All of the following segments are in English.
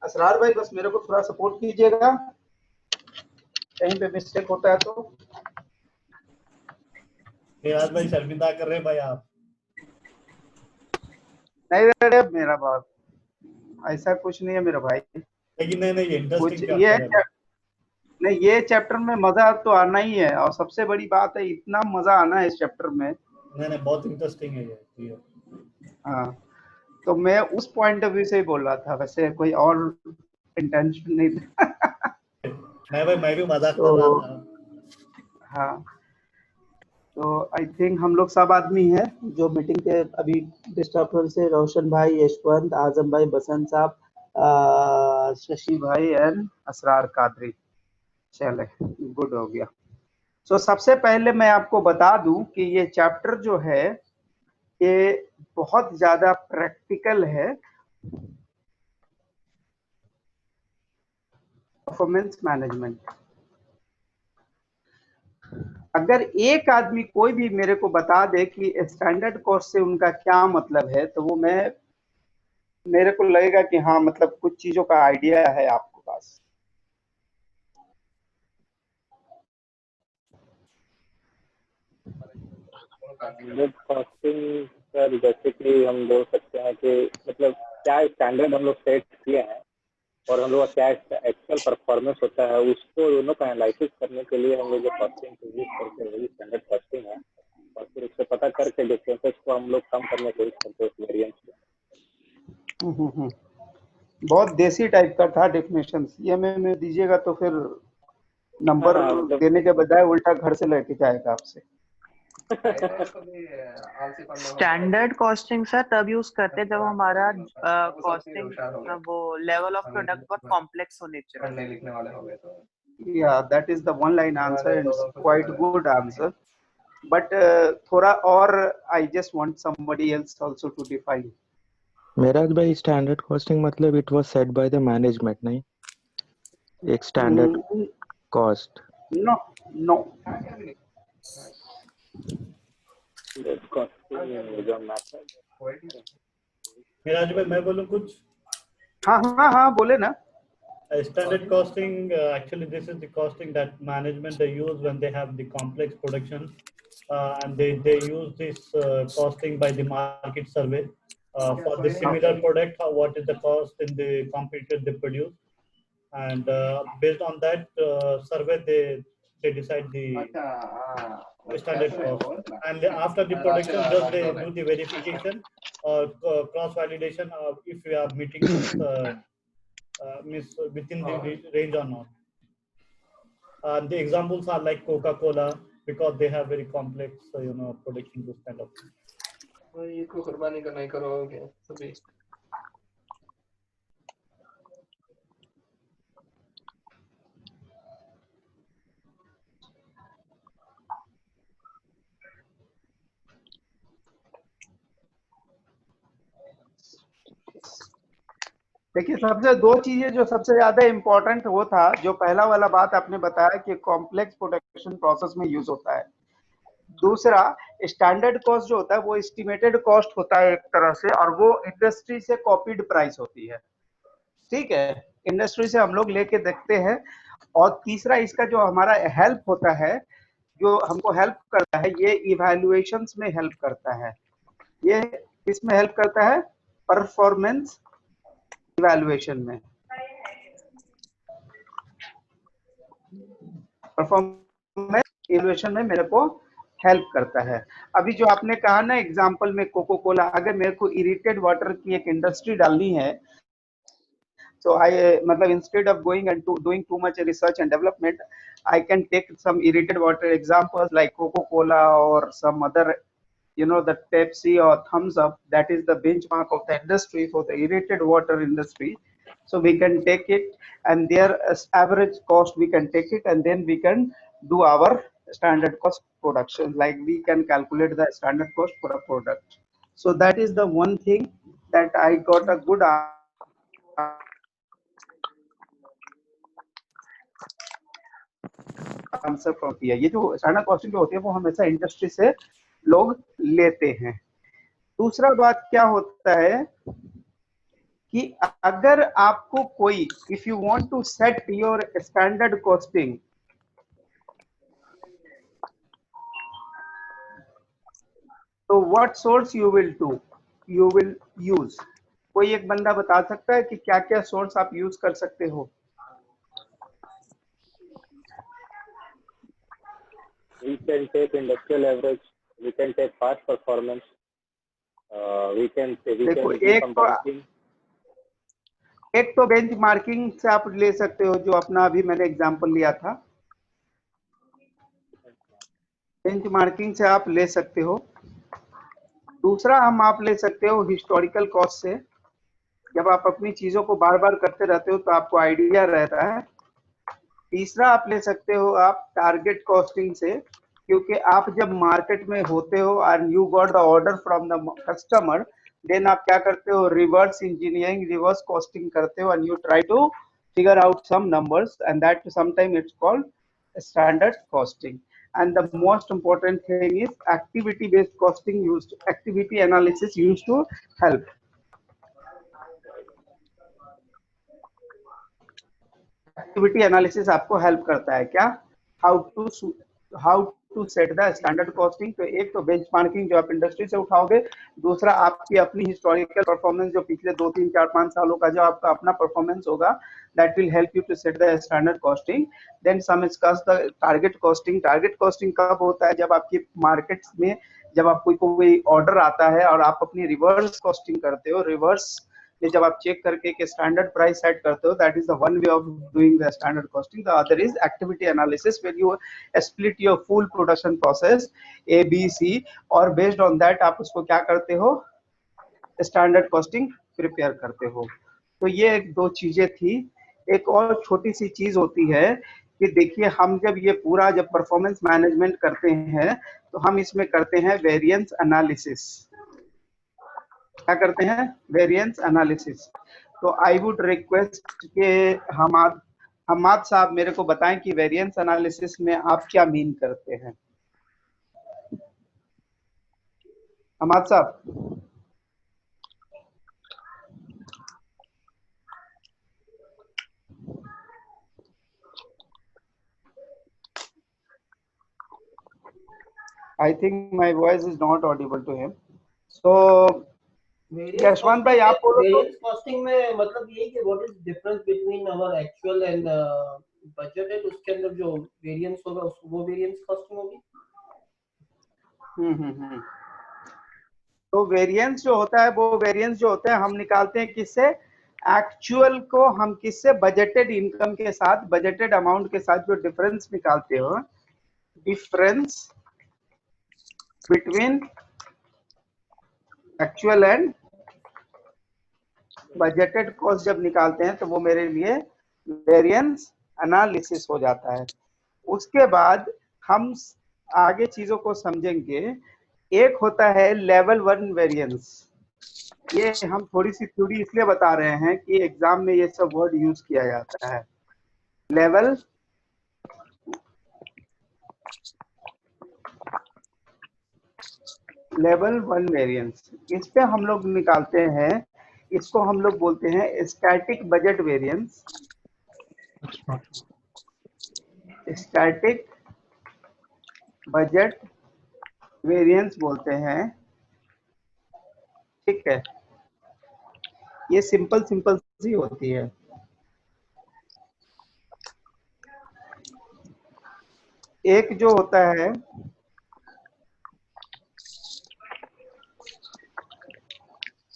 असरार भाई बस मेरे को थोड़ा सपोर्ट कीजिएगा, कहीं पे मिस्टेक होता है तो। फिराज भाई शर्मिंदा कर रहे हैं भाई आप। नहीं अरे मेरा बात ऐसा कुछ नहीं है मेरा भाई। लेकिन नहीं ये कुछ इंटरेस्टिंग ये चैप्टर है भाई। नहीं, ये चैप्टर में मजा तो आना ही है, और सबसे बड़ी बात है इतना मजा आना है इस चैप्टर में। नहीं बहुत इंटरेस्टिंग है ये। हाँ, तो मैं उस पॉइंट ऑफ व्यू से ही बोल रहा था, वैसे कोई और इंटेंशन नहीं था। नहीं भाई मैं भी मजाक कर रहा तो था। हाँ, तो आई थिंक हम लोग सब आदमी हैं जो मीटिंग के अभी डिस्टर्ब से, रोशन भाई, यशवंत, आजम भाई, बसंत साहब, शशि भाई एंड असरार कादरी। चले, गुड हो गया। सो सबसे पहले मैं आपको बता दूं कि ये चैप्टर जो है ये बहुत ज्यादा प्रैक्टिकल है, परफॉर्मेंस मैनेजमेंट। अगर एक आदमी कोई भी मेरे को बता दे कि स्टैंडर्ड कॉस्ट से उनका क्या मतलब है, तो वो मेरे को लगेगा कि हाँ मतलब कुछ चीजों का आइडिया है आपके पास। स्टैंडर्ड कॉस्टिंग सर, जैसे कि हम बोल सकते हैं कि मतलब क्या स्टैंडर्ड हम लोग सेट किए हैं और हम लोग का क्या एक्चुअल परफॉर्मेंस होता है, उसको दोनों का एनालिसिस करने के लिए हम लोग जो कॉस्टिंग को यूज करते हैं वही स्टैंडर्ड कॉस्टिंग है। और फिर उससे पता करके डिफरेंसेस को हम लोग कम करने की कोशिश करते हैं वेरिएंस को। बहुत देसी टाइप का था डेफिनेशन, सीएमए में दीजिएगा तो फिर नंबर हाँ मतलब देने के बजाय उल्टा घर से लेके जाएगा आपसे। स्टैंडर्ड कॉस्टिंग सर तब यूज करते हैं जब हमारा कॉस्टिंग वो लेवल ऑफ प्रोडक्ट बहुत कॉम्प्लेक्स हो nature. Yeah, that is the one line answer and it's quite good answer. But थोड़ा और I just want somebody else also to define. Meraj भाई स्टैंडर्ड कॉस्टिंग मतलब it was set by the management, नहीं एक standard cost. No, no. Firaz भाई मैं बोलूँ कुछ। हाँ हाँ हाँ बोले ना। Standard costing, actually this is the costing that management they use when they have the complex production, and they use this costing by the market survey for the similar product, what is the cost in the competitor they produce, and based on that survey they decide the standard cost, and after the production just they do the verification or cross validation if we are meeting this means within the range or not. The examples are like Coca-Cola, because they have very complex production, this kind of thing. देखिए सबसे दो चीजें जो सबसे ज्यादा important वो था, जो पहला वाला बात आपने बताया कि कॉम्प्लेक्स प्रोडक्शन प्रोसेस में यूज होता है। दूसरा, स्टैंडर्ड कॉस्ट जो होता है वो एस्टिमेटेड कॉस्ट होता है एक तरह से, और वो इंडस्ट्री से कॉपीड प्राइस होती है। ठीक है, इंडस्ट्री से हम लोग लेके देखते हैं। और तीसरा इसका जो हमारा हेल्प होता है, जो हमको हेल्प करता है, ये इवैल्यूएशंस में हेल्प करता है। ये किसमें हेल्प करता है? परफॉर्मेंस इवैल्यूएशन में। परफॉर्मेंस इवैल्यूएशन में मेरे को हेल्प करता है। अभी जो आपने कहा ना एग्जांपल में कोको कोला, अगर मेरे को इरिटेड वाटर की एक इंडस्ट्री डालनी है, so I मतलब instead of going and doing too much research and development, I can take some irritated water examples like Coca-Cola or some other, the Pepsi or Thumbs Up. That is the benchmark of the industry for the irritated water industry. So we can take it and their average cost we can take it, and then we can do our standard cost production. Like we can calculate the standard cost for a product. So that is the one thing that I got a good answer from किया। ये जो standard costing जो होती है वो हमेशा industry से लोग लेते हैं। दूसरा बात क्या होता है कि अगर आपको कोई, if you want to set your standard costing, तो what source you will use. कोई एक बंदा बता सकता है कि क्या क्या सोर्स आप यूज कर सकते हो? We can take industrial average, we can take past performance, we can देखो, do some banking. एक तो बेंचमार्किंग से आप ले सकते हो, जो अपना अभी मैंने एग्जांपल लिया था, बेंचमार्किंग से आप ले सकते हो। दूसरा आप ले सकते हो हिस्टोरिकल कॉस्ट से। जब आप अपनी चीजों को बार बार करते रहते हो तो आपको आइडिया रहता है। तीसरा आप ले सकते हो आप टारगेट कॉस्टिंग से, क्योंकि आप जब मार्केट में होते हो and you got the order from the customer, then आप क्या करते हो, रिवर्स इंजीनियरिंग, रिवर्स कॉस्टिंग करते हो and you try to figure out some numbers, and that sometime it's called standard costing. And the most important thing is activity based costing used, activity analysis used to help. Activity analysis आपको help करता है क्या, how to set the standard costing. तो एक तो benchmarking जो आप industry से उठाओगे, दूसरा आपकी अपनी हिस्टोरिकल परफॉर्मेंस, जो पिछले 2, 3, 4, 5 सालों का जो आपका अपना परफॉर्मेंस होगा, that will help you to set the standard costing. Then some discuss the target costing. Target costing कब होता है, जब आपकी मार्केट्स में जब आपको कोई ऑर्डर आता है और आप अपनी रिवर्स कॉस्टिंग करते हो, रिवर्स ये जब आप चेक करके एक स्टैंडर्ड प्राइस सेट करते हो, that is the one way of doing the standard costing. The other is activity analysis, when you split your full production process A B C, और बेस्ड ऑन दैट आप उसको क्या करते हो, standard costing prepare करते हो। तो ये एक दो चीजें थी। एक और छोटी सी चीज होती है कि देखिए, हम जब ये पूरा जब परफॉर्मेंस मैनेजमेंट करते हैं तो हम इसमें करते हैं वेरिएंस एनालिसिस। क्या करते हैं, वेरिएंस एनालिसिस। तो आई वुड रिक्वेस्ट के हमाद साहब मेरे को बताएं कि वेरिएंस एनालिसिस में आप क्या मीन करते हैं। हमाद साहब, I think my voice is not audible to him. So Yashwant भाई आप बोलो। वेरिएंस कॉस्टिंग में मतलब ये कि what is difference between our actual and budgeted, उसके अंदर जो वेरिएंस होगा वो वेरिएंस कॉस्टिंग होगी। तो वेरिएंस जो होता है, वो वेरिएंस जो होते हैं हम निकालते हैं किससे, एक्चुअल को हम किससे, बजटेड इनकम के साथ, बजटेड अमाउंट के साथ जो डिफरेंस निकालते हो, difference between actual and budgeted cost जब निकालते हैं तो वो मेरे लिए वेरिएंस एनालिसिस हो जाता है। उसके बाद हम आगे चीजों को समझेंगे। एक होता है लेवल 1 वेरिएंस। ये हम थोड़ी सी थ्योरी इसलिए बता रहे हैं कि एग्जाम में ये सब वर्ड यूज किया जाता है। लेवल 1 वेरिएंस, इस पे हम लोग निकालते हैं, इसको हम लोग बोलते हैं static budget variance. Static budget variance बोलते हैं, ठीक है। ये सिंपल सी होती है। एक जो होता है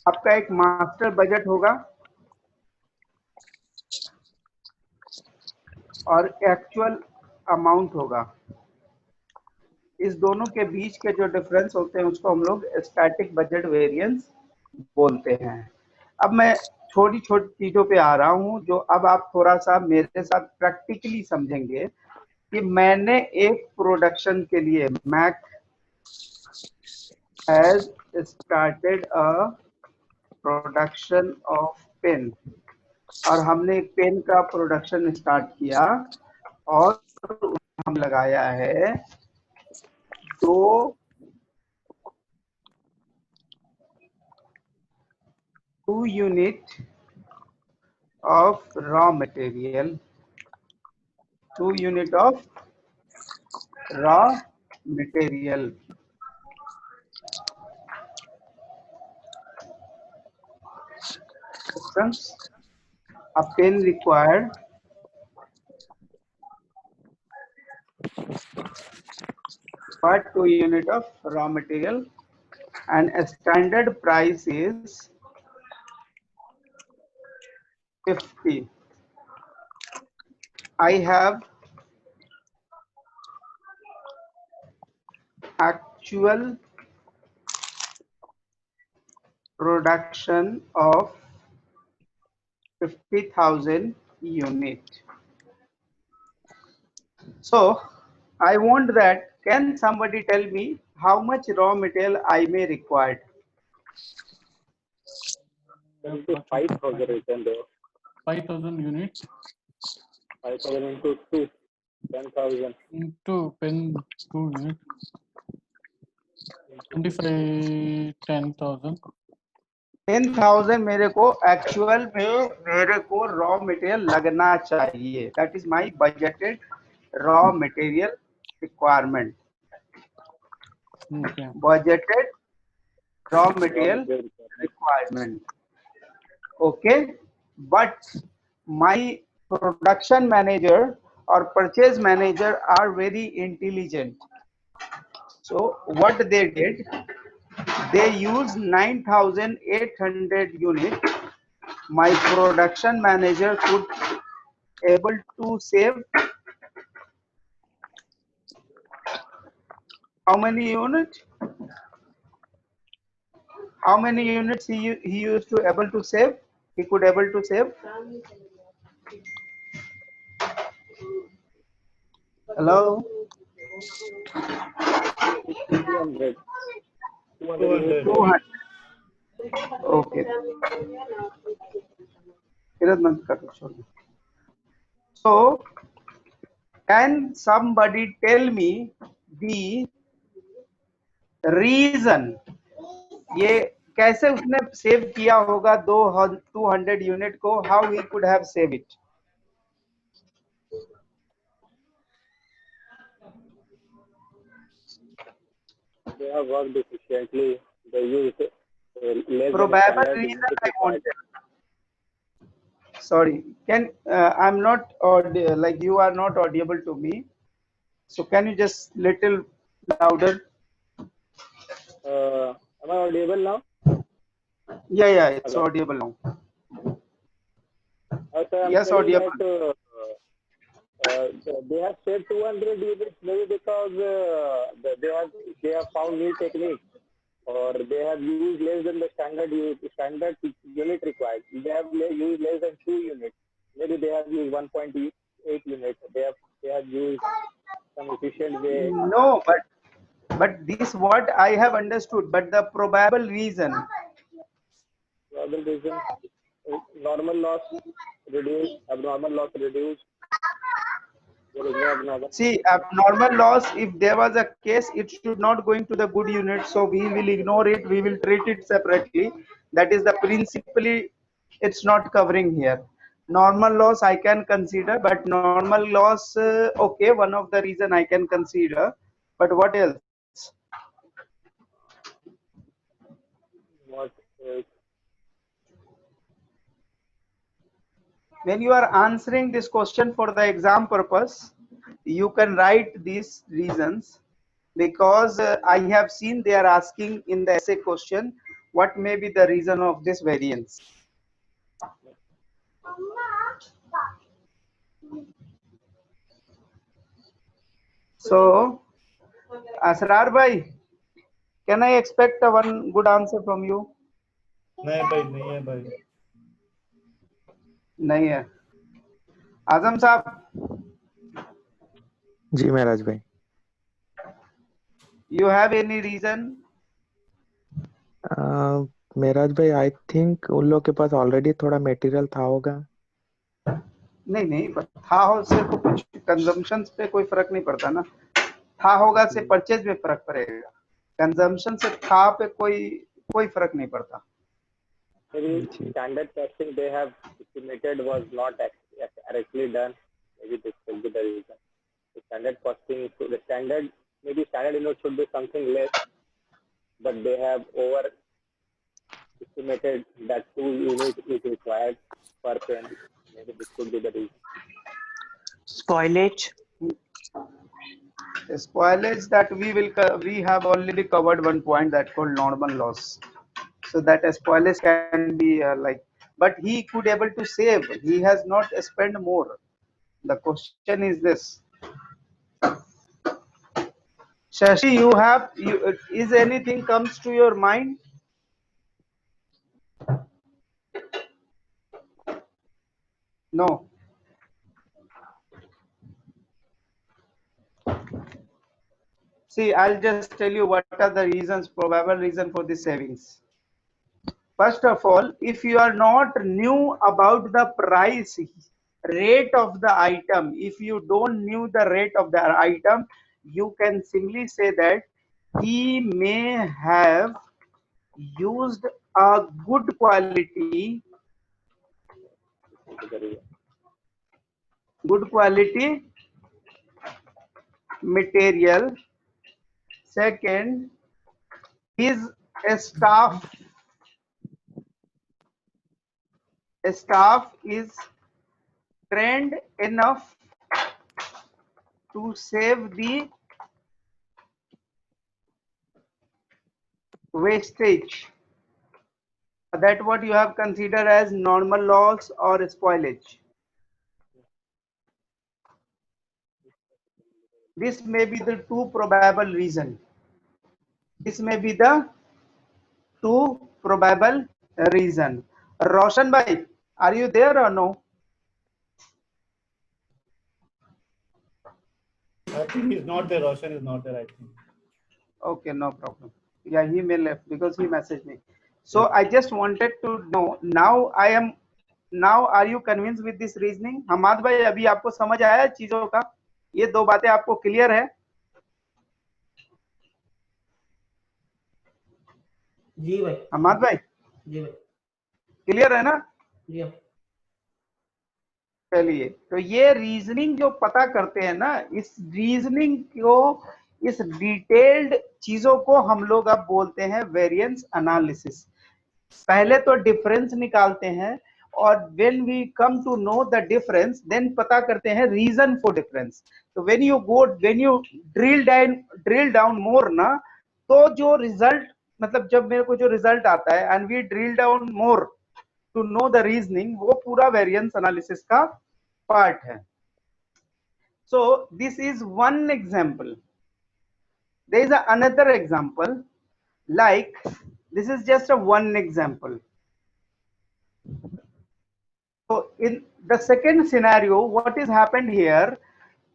आपका एक मास्टर बजट होगा और एक्चुअल अमाउंट होगा। इस दोनों के बीच के जो डिफरेंस होते हैं उसको हम लोग स्टैटिक बजट वेरिएंस बोलते हैं। अब मैं छोटी छोटी चीजों पे आ रहा हूं, जो अब आप थोड़ा सा मेरे साथ प्रैक्टिकली समझेंगे कि मैंने एक प्रोडक्शन के लिए, Mac has started a production of pen, और हमने एक पेन का प्रोडक्शन स्टार्ट किया और हम लगाया है 2 unit of raw material, 2 unit of raw material. Questions? A pen required for 2 unit of raw material and a standard price is 50. I have actual production of 50,000 unit. So I want that, can somebody tell me how much raw material I may require? 5,000 written there. 5,000 units 5,000 into 2, 10,000. into pen 2 units 25 10,000 10,000 मेरे को actual में मेरे को raw material लगना चाहिए. That is my budgeted raw material requirement. okay Budgeted raw material requirement. Okay, but my production manager or purchase manager are very intelligent. So what they did, they use 9,800 unit. My production manager could able to save how many units? How many units he used to able to save? He could able to save. Hello. 200. 200. 200. Okay. So, can somebody tell me the reason? ये कैसे उसने save किया होगा 200 unit को? How he could have saved it? They have worked efficiently. They used less Probable than reason standard I wanted. Sorry, can I'm not like you are not audible to me. So can you just little louder? Am I audible now? Yeah, it's Hello. audible now. Sir, I'm Yes, telling audible. that, they have saved 200 units maybe because they have found new techniques, or they have used less than the standard unit required. They have used less than 2 units. Maybe they have used 1.8 units. They have used some efficient way. No, but this what I have understood. But the probable reason. Probable reason: normal loss reduced, abnormal loss reduced. There is no abnormal. See, abnormal loss, if there was a case, it should not go into the good unit. So we will ignore it. We will treat it separately. That is the principally, it's not covering here. Normal loss I can consider, but normal loss, okay, one of the reason I can consider. But what else? What else? When you are answering this question for the exam purpose, you can write these reasons, because I have seen they are asking in the essay question what may be the reason of this variance. So, Asrar bhai, can I expect a one good answer from you? नहीं भाई, नहीं है भाई. नहीं है. आजम साहब, जी महाराज भाई. you have any reason? महाराज भाई, आई थिंक उन लोग के पास ऑलरेडी थोड़ा मटेरियल था होगा. नहीं, था हो से तो कुछ कंजम्पशन पे कोई फर्क नहीं पड़ता ना. था होगा से परचेज में फर्क पड़ेगा. कंजम्पशन से था पे कोई फर्क नहीं पड़ता. maybe standard costing they have estimated was not correctly done. Maybe this will be the reason. The standard costing, so the standard, maybe standard unit should be something less, but they have over estimated that 2 units is required per pen. Maybe this could be the reason. Spoilage. Spoilage, that we have already covered one point that called normal loss. So that spoilage can be like, but he could able to save. He has not spent more. The question is this. Shashi, is anything comes to your mind? No. See, I'll just tell you what are the reasons, probable reason for the savings. First of all, if you are not new about the price rate of the item, if you don't knew the rate of the item, you can simply say that he may have used a good quality material. Second, his staff is trained enough to save the wastage. That what you have considered as normal loss or spoilage. This may be the two probable reason. This may be the two probable reason. Roshan bhai, are you there or no? I think he's not there. Roshan is not there, I think. Okay, no problem. Yeah, he may left because he messaged me. So I just wanted to know, now are you convinced with this reasoning? Hammad भाई, अभी आपको समझ आया चीजों का? ये दो बातें आपको क्लियर है? जी भाई. हमाद भाई, जी भाई. क्लियर है ना? जी. चलिए, तो ये रीजनिंग जो पता करते हैं ना, इस रीजनिंग को, इस डिटेल्ड चीजों को हम लोग अब बोलते हैं वेरिएंस एनालिसिस. पहले तो डिफरेंस निकालते हैं और when we come to know the difference, then पता करते हैं रीजन फॉर डिफरेंस. तो when you drill down more ना, तो जो रिजल्ट, मतलब जब मेरे को जो रिजल्ट आता है and we drill down more to know the reasoning, वो पूरा वेरिएंस एनालिसिस का पार्ट है. So this is one example. There is another example, like this is just a one example. So in the second scenario, what is happened here,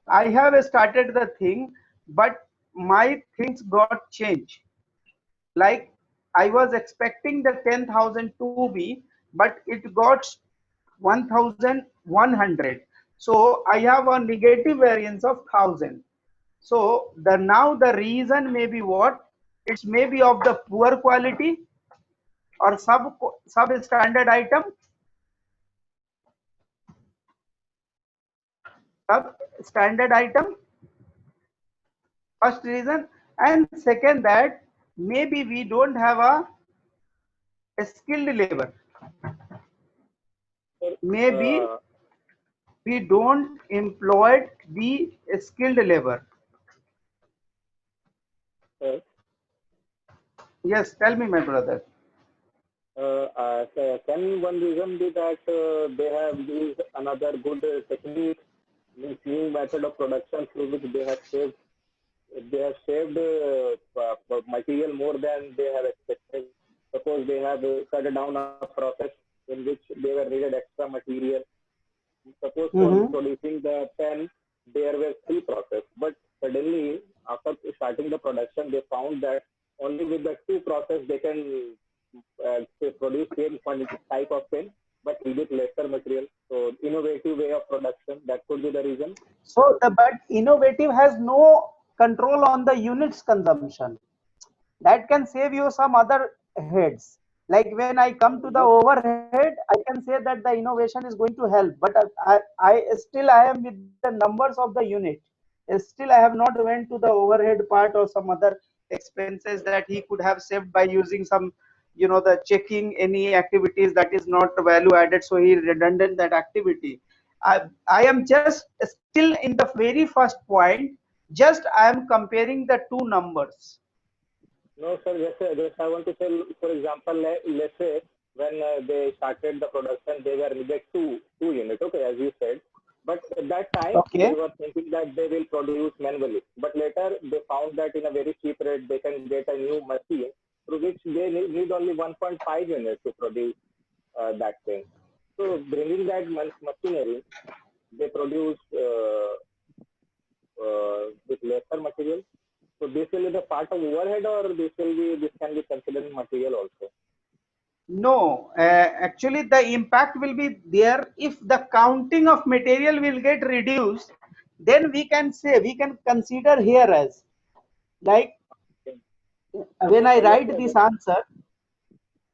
I have started the thing, but my things got changed. Like I was expecting the 10,000 to be, but it got 1,100. So I have a negative variance of 1,000. So now the reason may be what? It may be of the poor quality or substandard item. Substandard item, first reason. And second, that maybe we don't have a skilled labor. Maybe we don't employ the skilled labor. Yes, tell me, my brother. Can one reason be that they have used another good technique, new method of production through which they have saved material more than they have expected. Suppose they have cut down a process in which they were needed extra material. Suppose for producing the pen, there were 3 processes, but suddenly after starting the production, they found that only with the 2 processes they can produce same type of pen, but with lesser material. So innovative way of production, that could be the reason. So but innovative has no control on the units consumption. That can save you some other heads. Like when I come to the overhead, I can say that the innovation is going to help, but I am with the numbers of the unit. Still, I have not went to the overhead part or some other expenses that he could have saved by using some, the checking any activities that is not value added. So he redundant that activity. I am just still in the very first point. Just I am comparing the two numbers. No, sir. Just I want to say, for example, let's say when they started the production, they were needed two units. Okay, as you said. But at that time, Okay. they were thinking that they will produce manually. But later, they found that in a very cheap rate, they can get a new machine through which they need only 1.5 units to produce that thing. So bringing that machinery, they produce with lesser material. So this will be the part of overhead, or this can be considered material also. No, actually the impact will be there if the counting of material will get reduced. Then we can consider here as like when I write this answer.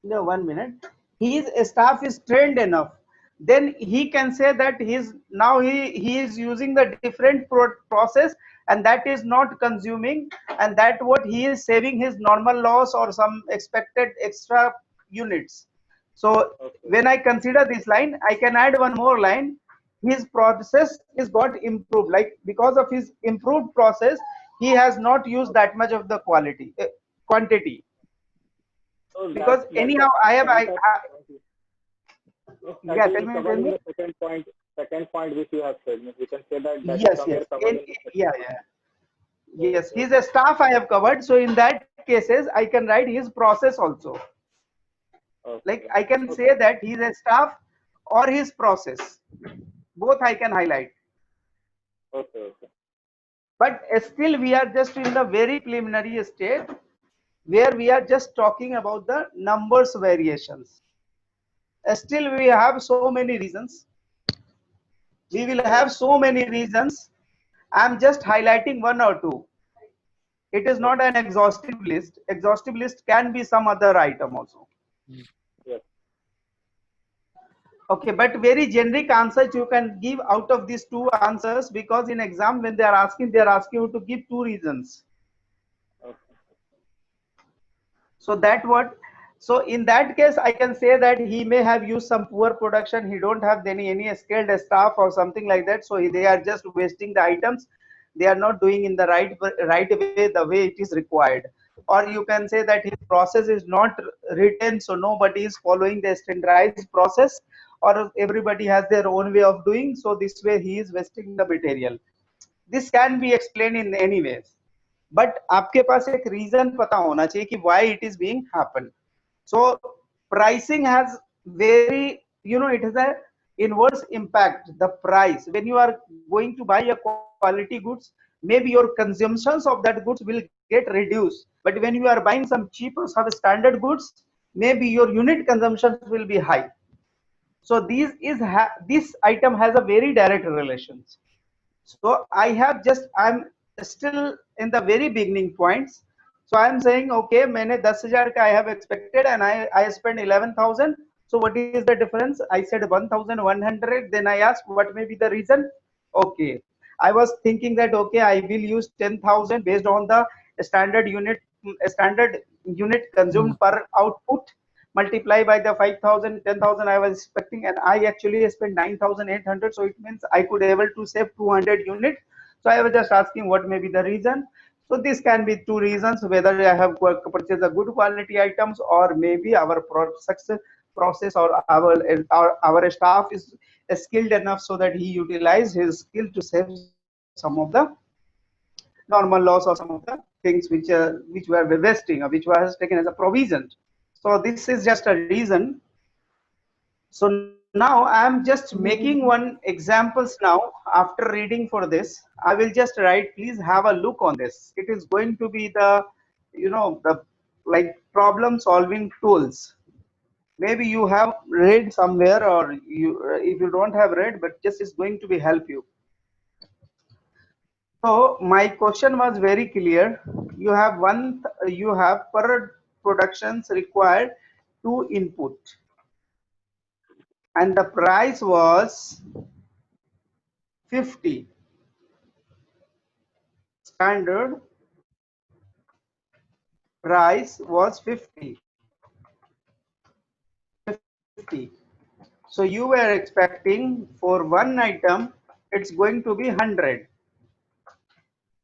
No, 1 minute. His staff is trained enough. Then he can say that he is using the different process, and that is not consuming, and that what he is saving his normal loss or some expected extra units. So when I consider this line, I can add one more line. His process is got improved. Like because of his improved process, he has not used that much of the quantity. So Because anyhow, yeah, tell me. The second point which you have said, we can say that Yes, yes. Yes, his staff I have covered. So in that cases, I can write his process also. Like I can say that he's a staff or his process. Both I can highlight. Okay. But still, we are just in the very preliminary state where we are just talking about the numbers variations. Still, we have so many reasons. We will have so many reasons. I'm just highlighting one or two. It is not an exhaustive list. Exhaustive list can be some other item also. Yes. Okay, but very generic answers you can give out of these two answers, because in exam when they are asking you to give two reasons. Okay. So that what? So in that case, I can say that he may have used some poor production. He don't have any skilled staff or something like that. So they are just wasting the items. They are not doing in the right way, the way it is required. Or you can say that his process is not written, so nobody is following the standardized process, or everybody has their own way of doing. So this way he is wasting the material. This can be explained in any ways. But आपके पास एक reason पता होना चाहिए कि why it is being happened. So pricing has very, it has a inverse impact. The price, when you are going to buy a quality goods, maybe your consumptions of that goods will get reduced. But when you are buying some cheap or some standard goods, maybe your unit consumptions will be high. So this item has a very direct relations. So I'm still in the very beginning points. So I'm saying, okay, मैंने 10,000 का I have expected and I spent 11,000. So what is the difference? I said 1,100. Then I asked what may be the reason. Okay, I was thinking that okay, I will use 10,000 based on the standard unit consumed per output, multiply by the 5,000, 10,000 I was expecting, and I actually spent 9,800. So it means I could able to save 200 units. So I was just asking what may be the reason. So this can be two reasons, whether I have purchased a good quality items, or maybe our process or our staff is skilled enough so that he utilized his skill to save some of the normal loss or some of the things which were wasting or which was taken as a provision. So this is just a reason. So now I am just making one examples now. After reading for this, I will just write, please have a look on this. It is going to be the, the like problem solving tools. Maybe you have read somewhere, or if you don't have read, but just is going to be help you. So my question was very clear. You have per productions required 2 input, and the price was 50. Standard price was 50. So you were expecting for one item, it's going to be 100.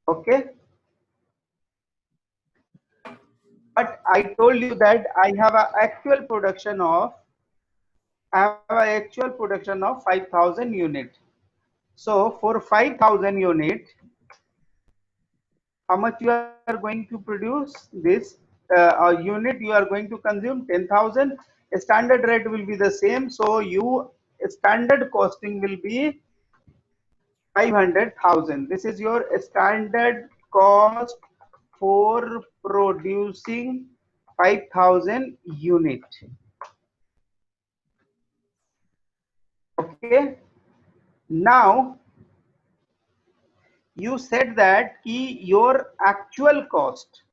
Okay. But I told you that I have an actual production of 5,000 unit. So for 5,000 unit, how much you are going to produce? This unit you are going to consume 10,000. Standard rate will be the same. So you standard costing will be 500,000. This is your standard cost for producing 5,000 unit. Okay. Now you said that your actual cost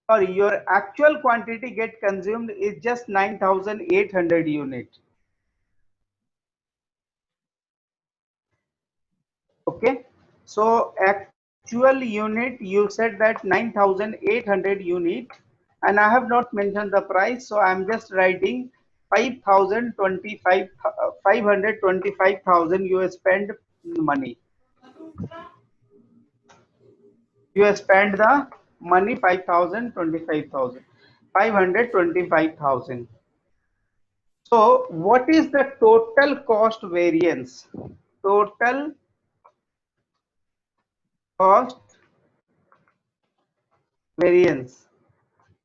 or your actual quantity get consumed is just 9,800 unit. Okay. So actual unit, you said that 9,800 unit, and I have not mentioned the price, so I'm just writing 525,000 you spend money. You spend the money 525,000. So what is the total cost variance? Total cost variance.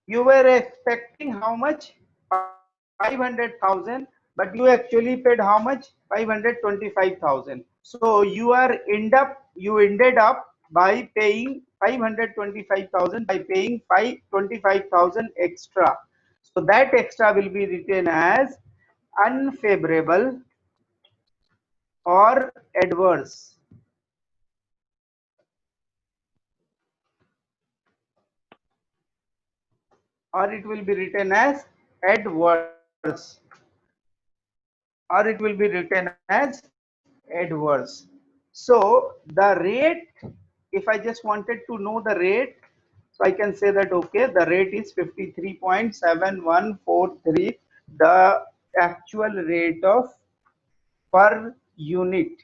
You were expecting how much? 500,000, but you actually paid how much? 525,000. So you ended up by paying 525,000 by paying 525,000 extra. So that extra will be written as unfavorable or adverse. Or it will be written as adverse. Or it will be written as adverse. So the rate, if I just wanted to know the rate, so I can say that, okay, the rate is 53.7143, the actual rate of per unit.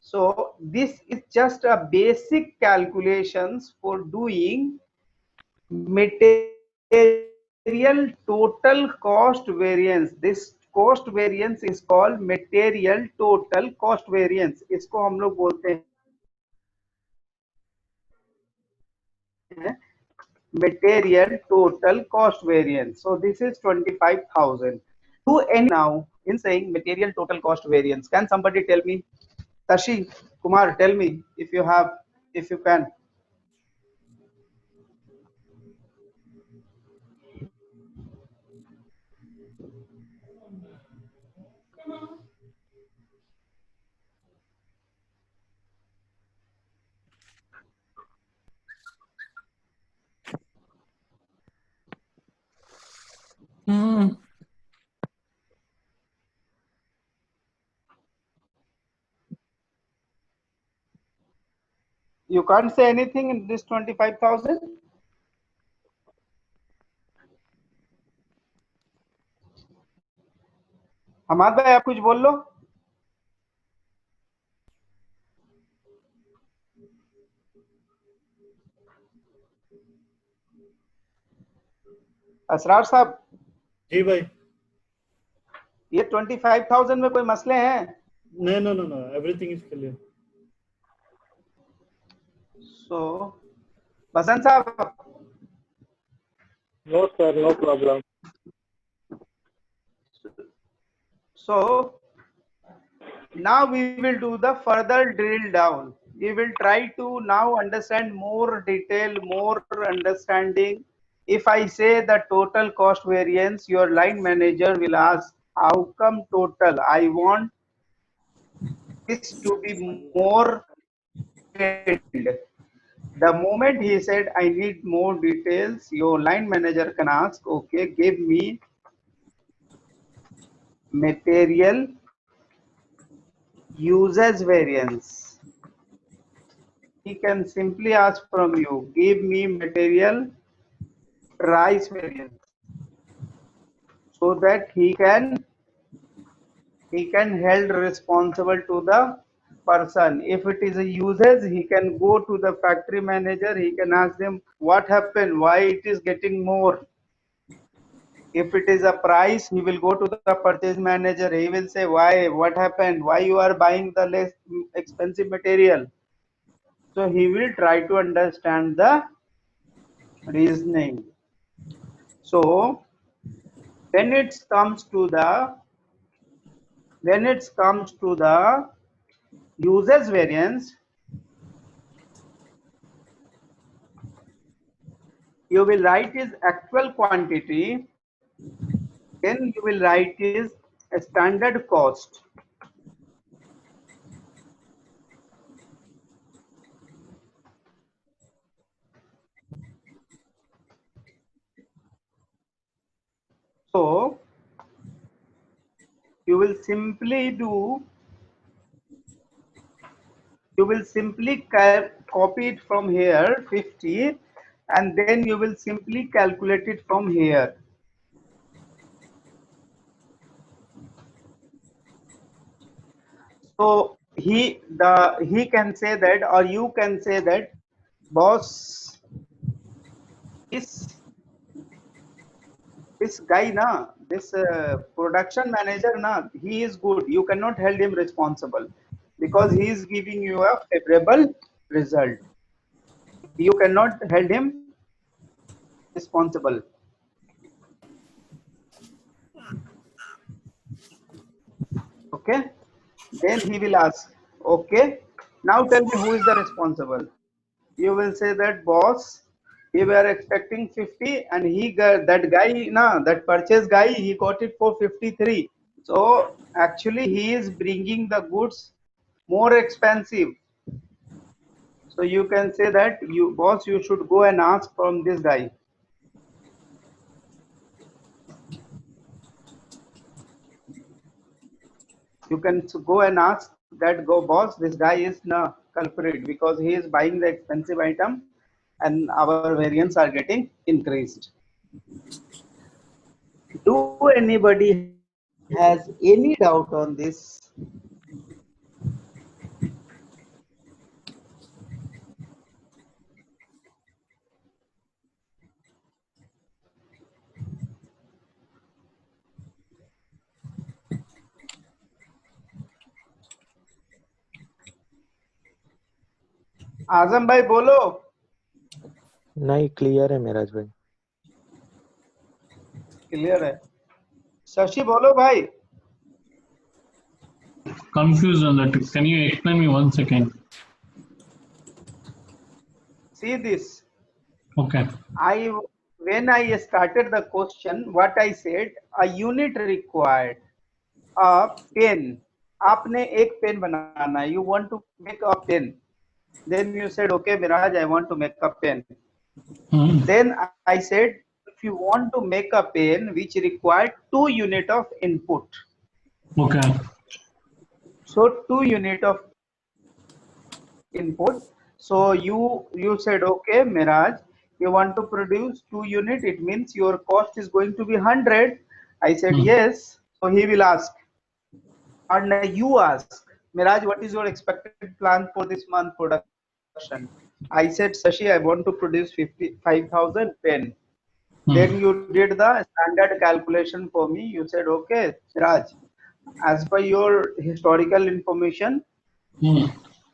So this is just a basic calculations for doing material total cost variance. This cost variance is called material total cost variance. इसको हम लोग बोलते हैं material total cost variance. So this is 25,000. Do any now in saying material total cost variance? Can somebody tell me? Tashi Kumar, tell me if you can. You can't say anything in this 25,000. Hammad भाई आप कुछ बोल लो. असरार साहब. जी भाई. ये 25,000 में कोई मसले हैं? No. Everything is clear. So, बसंत साहब. No sir, no problem. So now we will do the further drill down. We will try to now understand more detail, more understanding. If I say the total cost variance, your line manager will ask, how come total? I want this to be more detailed. The moment he said, I need more details, your line manager can ask, okay, give me material usage variance. He can simply ask from you, give me material price variance, so that he can held responsible to the person. If it is a usage, he can go to the factory manager, he can ask them what happened, why it is getting more. If it is a price, he will go to the purchase manager, he will say why, what happened, why you are buying the less expensive material. So he will try to understand the reasoning. So when it comes to the usage variance, you will write his actual quantity, then you will write his standard cost. So you will simply copy it from here 50, and then you will simply calculate it from here. So he can say that, or you can say that, boss, this guy na, this production manager na, he is good, you cannot hold him responsible because he is giving you a favorable result. You cannot hold him responsible. Okay, then he will ask, okay, now tell me who is the responsible. You will say that, boss, we were expecting 50 and he got, that guy na, that purchase guy, he got it for 53. So actually he is bringing the goods more expensive. So you can say that, you boss, you should go and ask from this guy. You can go and ask that, go boss, this guy is the culprit because he is buying the expensive item and our variants are getting increased. Do anybody has any doubt on this? आजम भाई बोलो। नहीं clear है मेराज भाई। Clear है। शशि बोलो भाई। Confused on that. Can you explain me once again? See this. Okay. When I started the question, what I said, a unit required, a pen. आपने एक पेन बनाना है. You want to make a pen. Then you said, okay, Miraj, I want to make a pen. Then I said, if you want to make a pen which required 2 unit of input. Okay. So 2 unit of input. So you said, okay, Miraj, you want to produce 2 unit. It means your cost is going to be 100. I said yes. So he will ask, and you ask, Miraj, what is your expected plan for this month production? I said, Shashi, I want to produce 55,000 pen. Then you did the standard calculation for me. You said, okay, Raj, as per your historical information,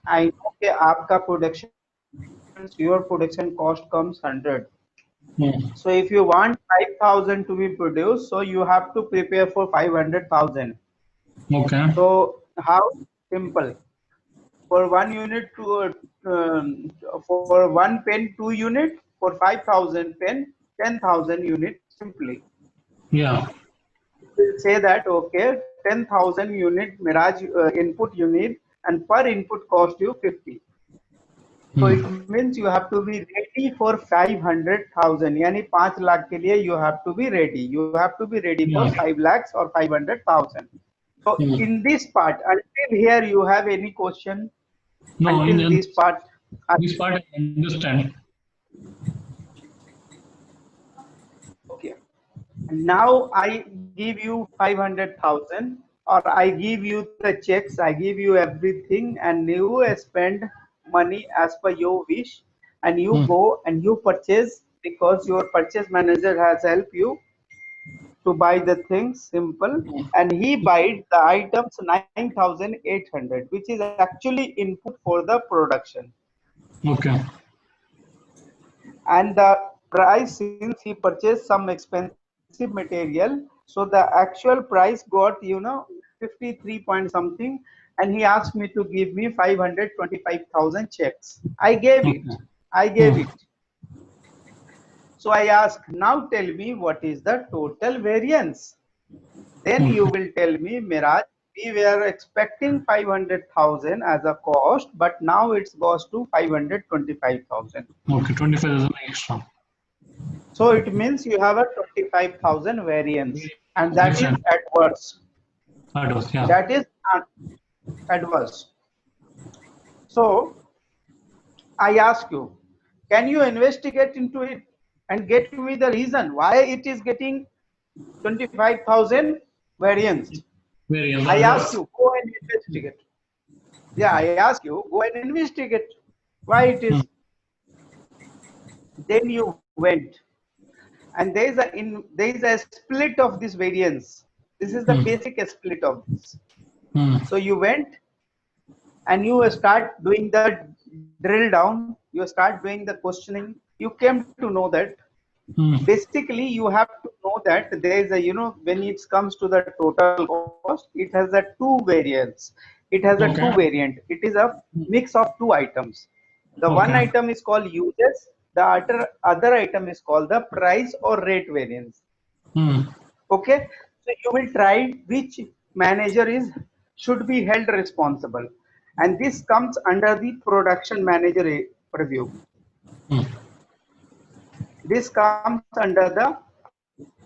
I know that आपका production, your production cost comes 100. So if you want 5,000 to be produced, so you have to prepare for 500,000. Okay. So how simple? For 1 unit to for 1 pen 2 unit, for 5,000 pen 10,000 unit simply. Yeah. We'll say that, okay, 10,000 unit Miraj input you need, and per input cost you 50. So it means you have to be ready for 500,000. यानी 5 लाख के लिए you have to be ready. You have to be ready for Yeah. 5 lakhs or 500,000. So in this part, until here, you have any question? No, Until in this part. this part I understand. Okay. Now I give you 500,000, or I give you the checks, I give you everything, and you spend money as per your wish, and you go and you purchase because your purchase manager has helped you to buy the things simple, and he buys the items 9,800, which is actually input for the production. Okay. And the price, since he purchased some expensive material, so the actual price got 53 point something, and he asked me to give me 525,000 checks. I gave it. So I asked, now tell me what is the total variance. Then you will tell me, Miraj, we were expecting 500,000 as a cost, but now it's goes to 525,000. Okay, 25,000 extra. So it means you have a 25,000 variance, and that is Different. adverse. Adverse, yeah. That is adverse. So I ask you, can you investigate into it and get me the reason why it is getting 25,000 variance? Variance. I ask Adverse. you, go and investigate. Yeah, I ask you, go and investigate why it is. Then you went, and there is a split of this variance. This is the basic split of this. So you went and you start doing the drill down, you start doing the questioning. You came to know that basically you have to know that there is a, when it comes to the total cost, it has a two variants. It has a two variant. It is a mix of two items. The one item is called uses, the other item is called the price or rate variance. Okay, so you will try which manager should be held responsible, and this comes under the production manager purview. This comes under the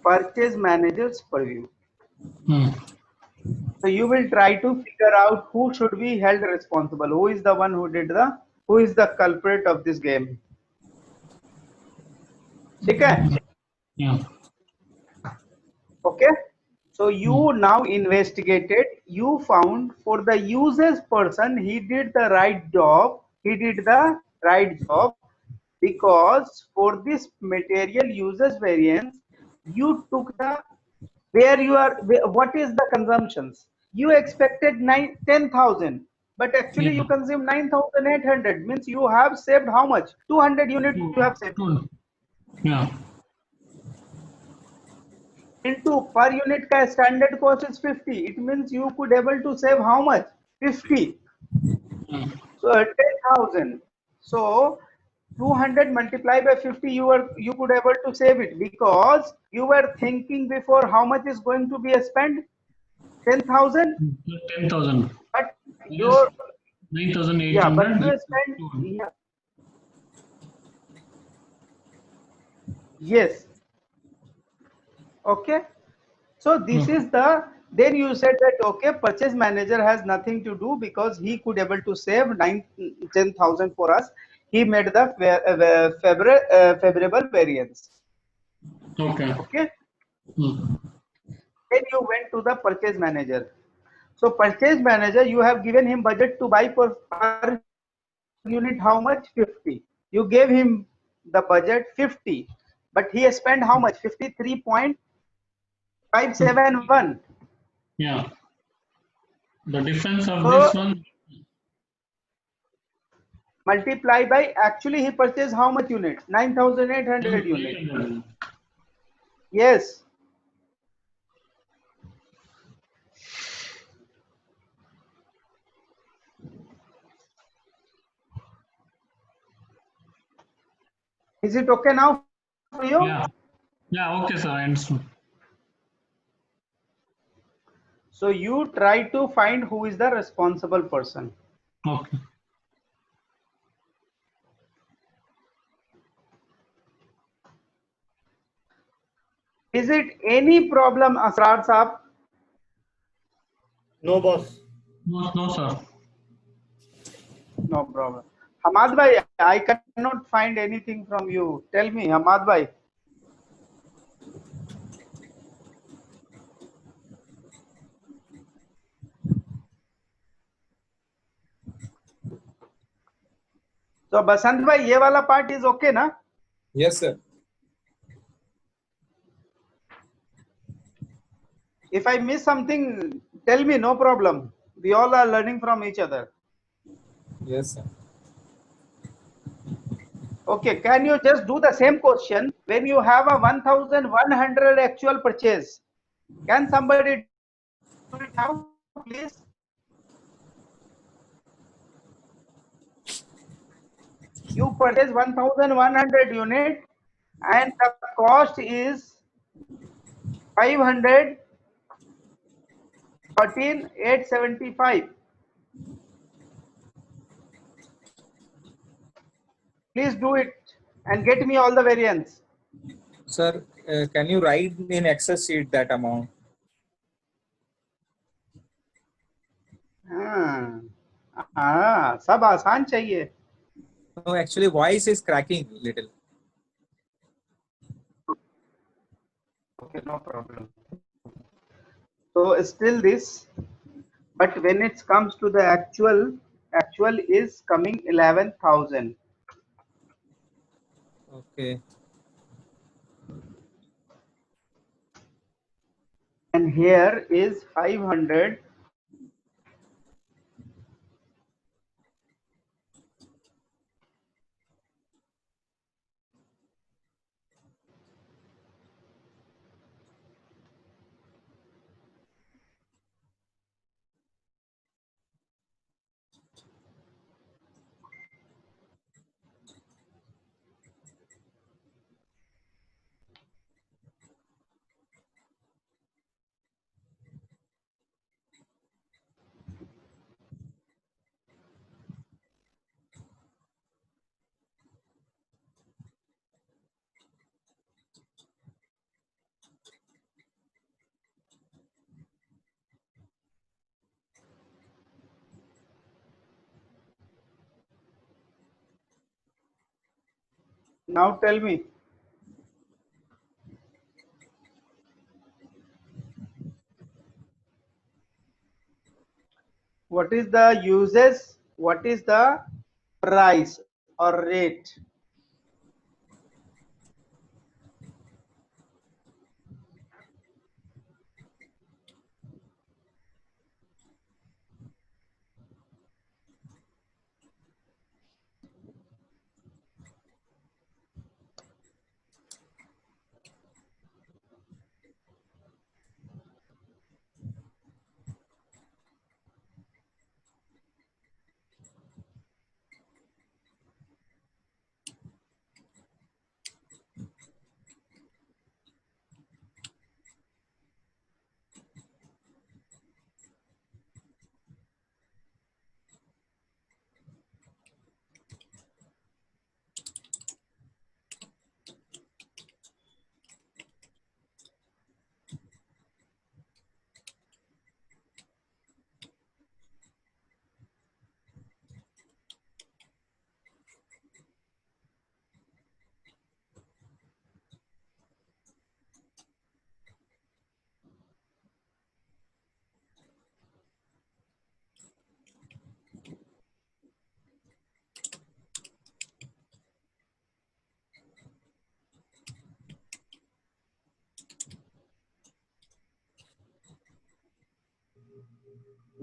purchase manager's purview. So you will try to figure out who should be held responsible, who is the one who is the culprit of this game. Okay? Yeah. Okay, so you now investigated, you found for the uses person, he did the right job, because for this material uses variance, you took the what is the consumptions. You expected 10,000, but actually you consume 9,800, means you have saved how much? 200 units you have saved. Yeah. Into per unit ka standard cost is 50. It means you could able to save how much? 50. So 10,000. So 200 multiplied by 50, you could able to save it, because you were thinking before how much is going to be spent. 10,000. 10,000. But your 9,800. but you spent yes. Okay, so this is the, then you said that okay, purchase manager has nothing to do because he could able to save 10,000 for us. He made the favorable variance. Okay. Then you went to the purchase manager. So purchase manager, you have given him budget to buy per unit how much? 50. You gave him the budget 50, but he spent how much? 53.571. Yeah. The difference of this one. Multiply by, actually he purchased how much unit? 9,800 units. Yes. Is it okay now for you? Yeah. Yeah, okay, sir. I understood. So you try to find who is the responsible person. Okay. Is it any problem, Asrar Saab? No, boss. No, sir. No problem. Hamad bhai, I cannot find anything from you. Tell me, Hamad bhai. So Basant bhai, ये वाला part is okay ना? Yes, sir. If I miss something, tell me, no problem. We all are learning from each other. Yes, sir. Okay, can you just do the same question when you have a 1,100 actual purchase? Can somebody do it now, please? You purchase 1,100 unit and the cost is 513,875. Please do it and get me all the variants. Sir, can you write in Excel sheet that amount? हाँ, सब आसान चाहिए. No, actually, voice is cracking little. Okay, no problem. So still this, but when it comes to the actual is coming 11,000. Okay. And here is 500. Now tell me, what is the uses, what is the price or rate?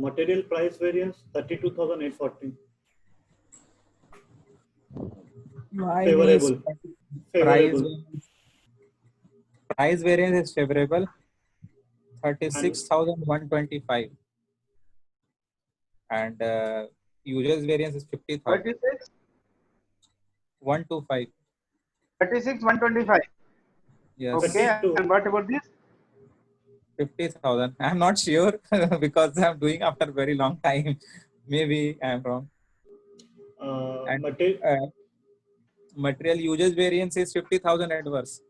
Material price variance 32,840. Favorable. Price variance is favorable. 36,125. And users variance is 50,000. 36? 125. 36, 125. Yes. Okay, 32. and what about this? 50,000. I'm not sure because I'm doing after very long time. Maybe I'm wrong. And material users variance is 50,000 adverse.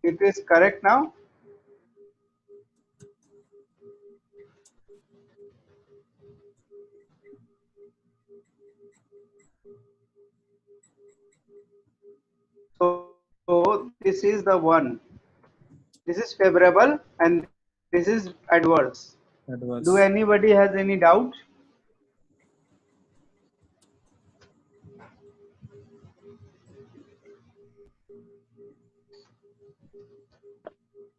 It is correct now. So this is the one. This is favorable and this is adverse. Do anybody has any doubt?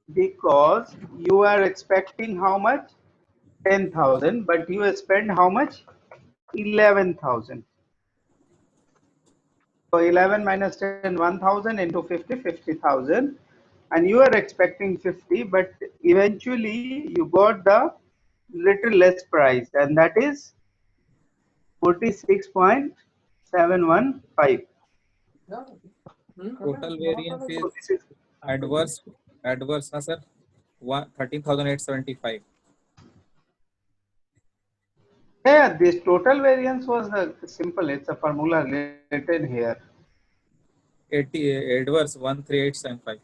Because you are expecting how much? 10,000, but you spend how much? 11,000. So 11 minus 10, 1,000 into 50, 50,000. And you are expecting 50, but eventually you got the little less price, and that is 46.715. Total variance is adverse, sir. 13,875. Yeah, this total variance was simple. It's a formula written here. 80 adverse 13875.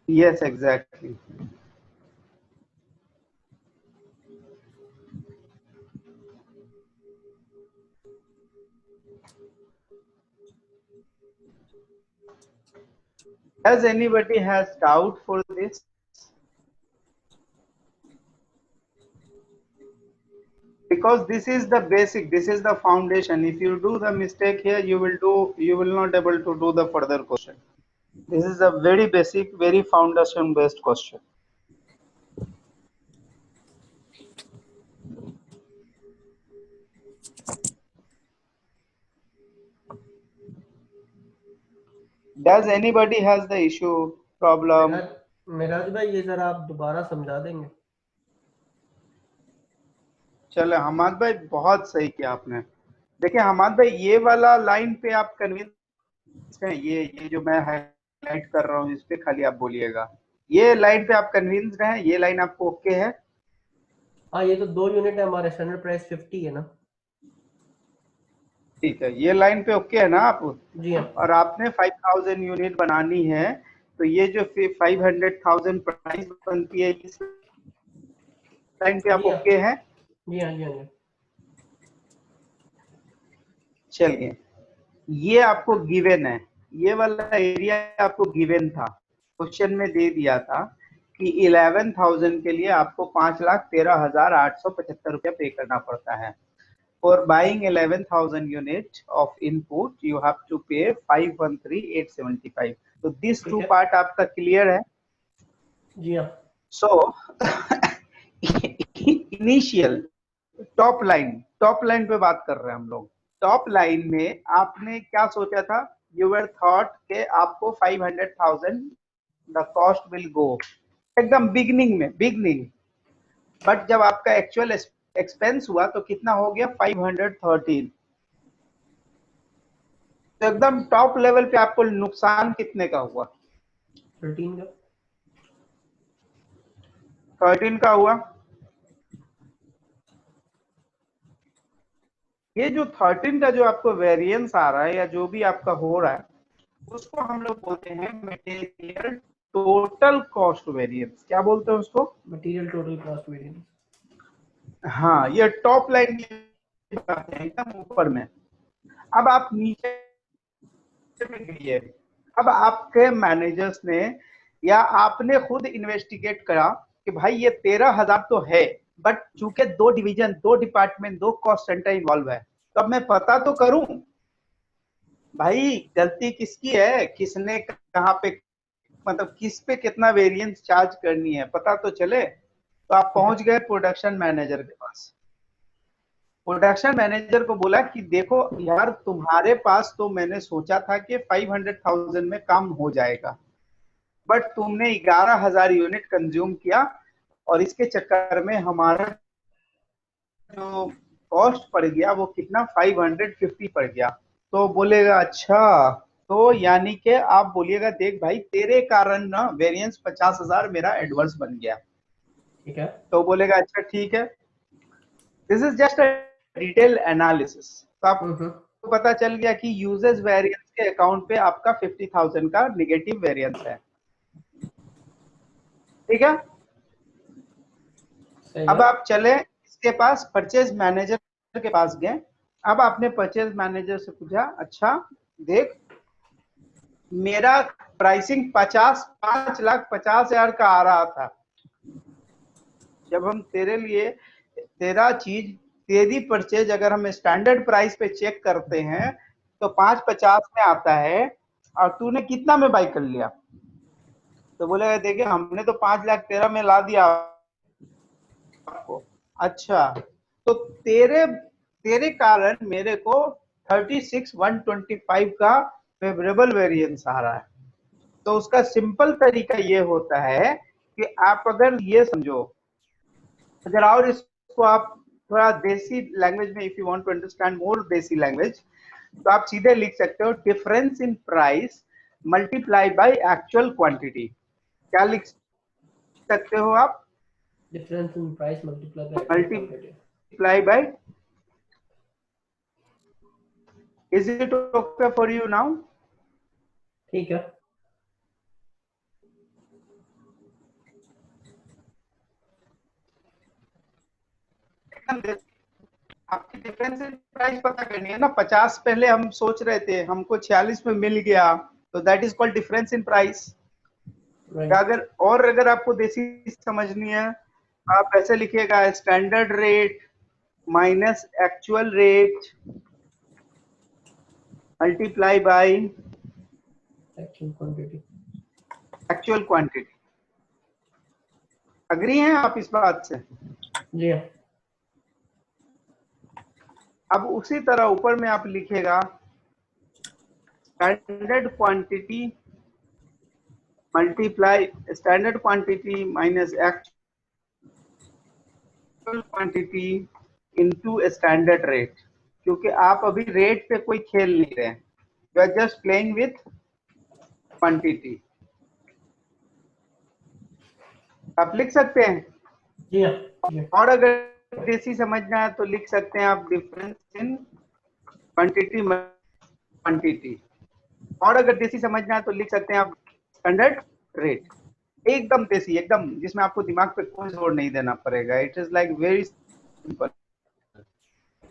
Yes, exactly. Does anybody has doubt for this? Because this is the basic, this is the foundation. If you do the mistake here, you will not able to do the further question. This is a very basic, very foundation based question. Does anybody has the issue, problem? Miraj भाई ये जरा आप दोबारा समझा देंगे? चलो हमाद भाई बहुत सही किया आपने. देखिए हमाद भाई ये वाला लाइन पे आप कन्विंस हैं, ये जो मैं हाईलाइट कर रहा हूँ इस पे खाली आप बोलिएगा. ये लाइन पे आप कन्विंस्ड हैं? ये लाइन आपको ओके है? हाँ ये तो 2 यूनिट है, हमारे स्टैंडर्ड प्राइस 50 है ना. ठीक है, ये लाइन पे ओके है ना आप? जी हाँ. और आपने 5000 यूनिट बनानी है, तो ये जो 500,000 प्राइस बनती है इस लाइन पे आप ओके हैं? जी हाँ जी हाँ. चलिए, ये आपको गिवन है, ये वाला एरिया आपको गिवन था, क्वेश्चन में दे दिया था कि 11,000 के लिए आपको 5,13,875 रुपया पे करना पड़ता है. For buying 11,000 units of input, you have to pay 513,875. So this two part आपका क्लियर है? जी हाँ. So इनिशियल टॉप लाइन पे बात कर रहे हैं हम लोग. टॉप लाइन में आपने क्या सोचा था? You were thought के आपको 500,000 the cost will go, एकदम बिगनिंग. बट जब आपका एक्चुअल एक्सपेंस हुआ तो कितना हो गया? 513. तो एकदम टॉप लेवल पे आपको नुकसान कितने का हुआ? 13 का हुआ. ये जो 13 का जो आपको वेरिएंस आ रहा है या जो भी आपका हो रहा है, उसको हम लोग बोलते हैं मटेरियल टोटल कॉस्ट वेरिएंस. क्या बोलते हैं उसको? Material total cost variance. हाँ, ये टॉप लाइन एकदम ऊपर में. अब आप नीचे में गए, अब आपके मैनेजर्स ने या आपने खुद इन्वेस्टिगेट करा कि भाई ये 13,000 तो है, बट चूंकि 2 division, 2 department, 2 cost centre involve है, तो अब मैं पता तो करूं भाई गलती किसकी है, किसने कहां पे, मतलब किस पे कितना वेरिएंस चार्ज करनी है, पता तो चले. तो आप पहुंच गए प्रोडक्शन मैनेजर के पास. प्रोडक्शन मैनेजर को बोला कि देखो यार, तुम्हारे पास तो मैंने सोचा था कि 500,000 में काम हो जाएगा, बट तुमने 11,000 यूनिट कंज्यूम किया और इसके चक्कर में हमारा जो कॉस्ट पड़ गया वो कितना? 550 पड़ गया. तो बोलेगा अच्छा, तो यानी कि आप बोलिएगा देख भाई तेरे कारण ना वेरिएंस 50,000 मेरा एडवर्स बन गया. ठीक है. तो बोलेगा अच्छा ठीक है, this is just a detail analysis. तो आपको पता चल गया कि यूजेस वेरिएंस के अकाउंट पे आपका 50,000 का नेगेटिव वेरिएंस है. ठीक है। अब आप चले इसके पास, परचेज मैनेजर के पास गए। अब आपने परचेज मैनेजर से पूछा, अच्छा देख मेरा प्राइसिंग 5,50,000 का आ रहा था, जब हम तेरे लिए तेरा चीज तेरी परचेज अगर हम स्टैंडर्ड प्राइस पे चेक करते हैं तो 5,50 में आता है, और तूने कितना में बाई कर लिया? तो बोलेगा देखिए हमने तो 5,13,000 में ला दिया आपको। अच्छा, तो तेरे कारण मेरे को 36,125 का फेवरेबल वेरिएंस आ रहा है। तो उसका सिंपल तरीका ये होता है कि आप अगर ये समझो, अगर और इसको आप थोड़ा देसी लैंग्वेज में, if you want to understand more देसी लैंग्वेज, तो आप सीधे लिख सकते हो difference in price multiply by actual quantity. क्या लिख सकते हो आप? Difference in price multiply by, is it okay for you now? ठीक है। आपकी डिफरेंस इन प्राइस पता करनी है ना। 50 पहले हम सोच रहे थे, हमको 46 में मिल गया, तो that is called difference in price. अगर आपको देसी समझनी है, आप ऐसे लिखिएगा standard rate minus actual rate multiply by actual quantity. Agree हैं आप इस बात से? जी हाँ। अब उसी तरह ऊपर में आप लिखेगा standard quantity multiply standard quantity minus actual quantity into standard rate, क्योंकि आप अभी रेट पे कोई खेल नहीं रहे हैं, you are just playing with quantity. आप लिख सकते हैं। जी हाँ। और अगर देसी समझना है तो लिख सकते हैं आप डिफरेंस इन क्वांटिटी। और अगर देसी समझना है तो लिख सकते हैं आप स्टैंडर्ड रेट। एकदम देसी, एकदम जिसमें आपको दिमाग पे कोई जोर नहीं देना पड़ेगा। It is like very simple.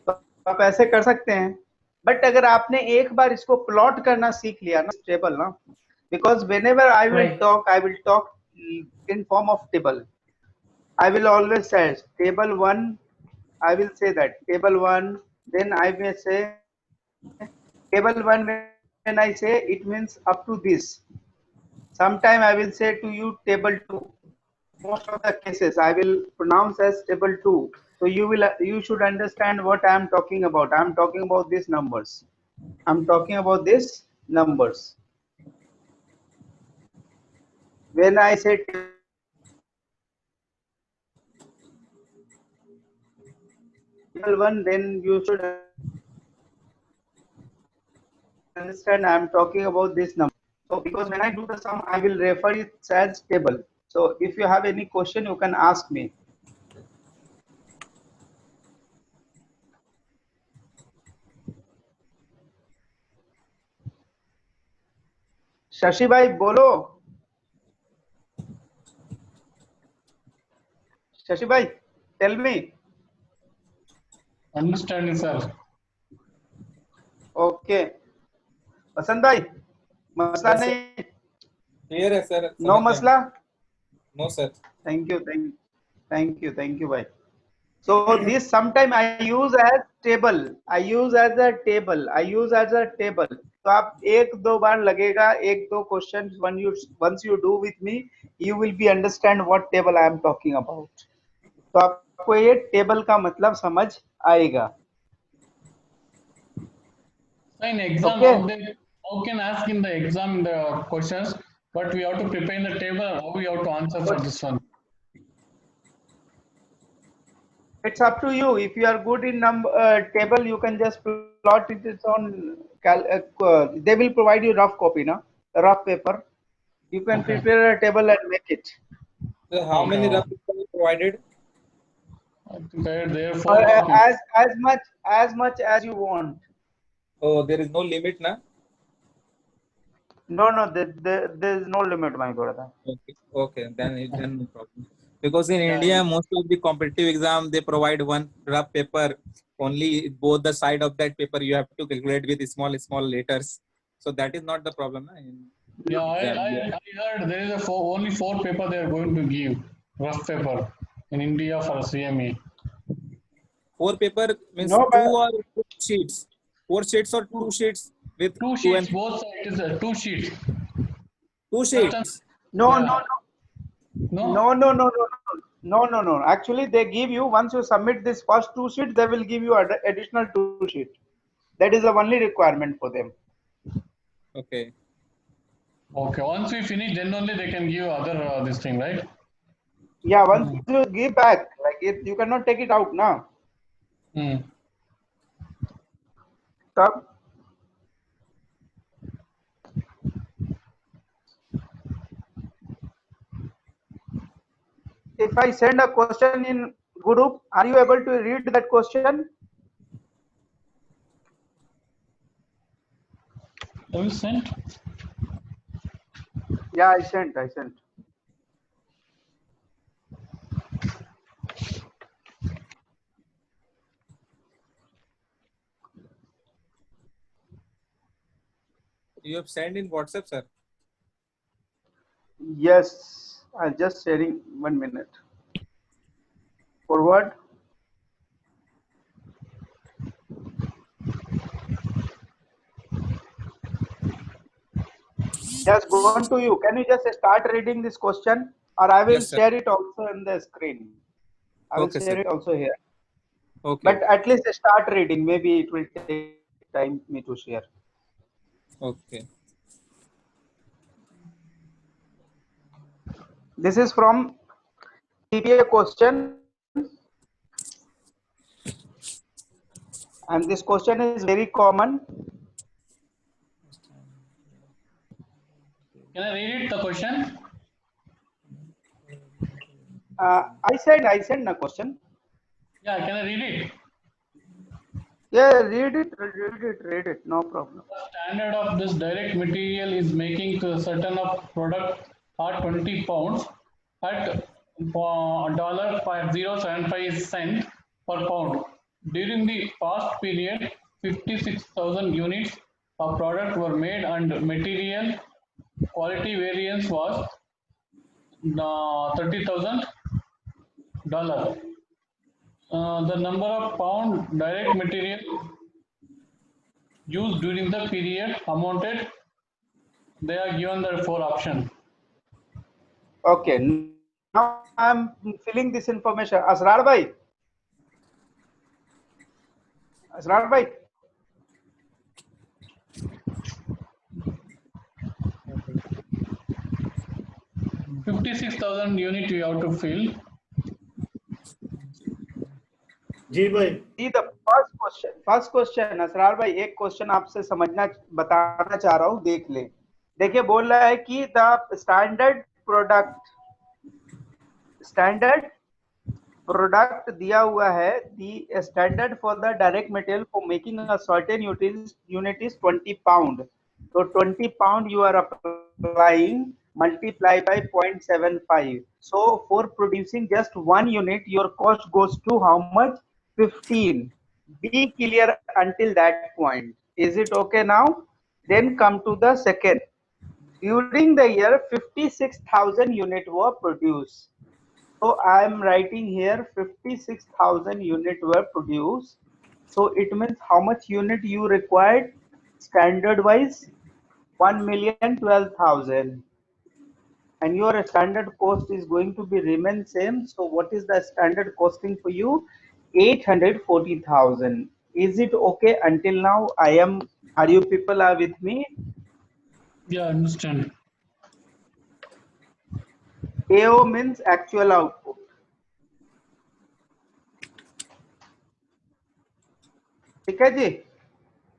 तो आप ऐसे कर सकते हैं। बट अगर आपने एक बार इसको प्लॉट करना सीख लिया ना, टेबल ना, because whenever I will talk in form of table. I will always say table 1, I will say that table 1, then I may say table 1, when I say it means up to this. Sometime I will say to you table 2. Most of the cases I will pronounce as table 2. So you should understand what I am talking about. I am talking about these numbers. I am talking about these numbers. When I say table 1, then you should understand I am talking about this number. So because when I do the sum, I will refer it as table. So if you have any question, you can ask me. Shashi भाई बोलो। शशि भाई, tell me. Understanding, sir. Okay. वसंत भाई, मसला Yes, नहीं? Clear है sir? No मसला? No sir. Thank you भाई। So this sometime I use as table. I use as a table. तो आप एक दो बार लगेगा, एक दो question once you do with me, you will be understand what table I am talking about. तो आपको ये टेबल का मतलब समझ आएगा। In exam, Okay. how can ask in the exam the questions, but we have to prepare in the table. How we have to answer for this one? It's up to you. If you are good in table, you can just plot it. It's on. They will provide you rough copy, na, rough paper. You can prepare a table and make it. So how many rough papers are provided? There are 4 copies. As much as you want. Oh, there is no limit, na? No, there is no limit, my brother. Okay, then no problem. Because in India, most of the competitive exam they provide one rough paper. Only both the side of that paper you have to calculate with small letters. So that is not the problem. Na, in Yeah, exam. I heard there is only 4 paper they are going to give, rough paper, in India for CME. 4 paper means No, 2 but or 4 sheets. 4 sheets or 2 sheets with 2 2 sheets, and both sides is 2 sheets. 2 First and, sheets. no, yeah, no? no. Actually, they give you, once you submit this first 2 sheets, they will give you additional 2 sheets. That is the only requirement for them. Okay. Okay, once we finish, then only they can give other this thing, right? Yeah, once you give back, like it, you cannot take it out now. Hmm. Stop. If I send a question in group, are you able to read that question? Have you sent? Yeah, I sent. You have sent in WhatsApp, sir. Yes, I'm just sharing 1 minute. Forward. Just go on to you. Can you just start reading this question, or I will Yes, sir. share it also in the screen. I will Okay, share sir. it also here. Okay. But at least start reading. Maybe it will take time me to share. Okay. This is from CPA question, and this question is very common. Can I read it, the question? I sent the question. Yeah, can I read it? Yeah, read it. No problem. The standard of this direct material is making a certain of product at 20 pounds at $0.075 per pound. During the past period, 56,000 units of product were made and material quality variance was $30,000. The number of pound direct material used during the period amounted, they are given the 4 options. Okay. Now I'm filling this information. Asrar bhai. 56,000 unit you have to fill. जी भाई. See the first question Asrar भाई, एक question आपसे समझना बताना चाह रहा हूँ, देख ले. देखिए बोल रहा है कि द स्टैंडर्ड प्रोडक्ट दिया हुआ है, the standard for the direct material for making a certain unit is 20 pound. तो 20 pound you are applying, multiply by 0.75. So for producing just 1 unit, your cost goes to how much? 15. Be clear until that point. Is it okay now? Then come to the second. During the year, 56,000 units were produced. So I am writing here 56,000 units were produced. So it means how much unit you required standard wise? 1,012,000, and your standard cost is going to be remain same. So what is the standard costing for you? 840,000. Is it okay until now? Are you people are with me? Yeah, understand. AO means actual output. Okay ji?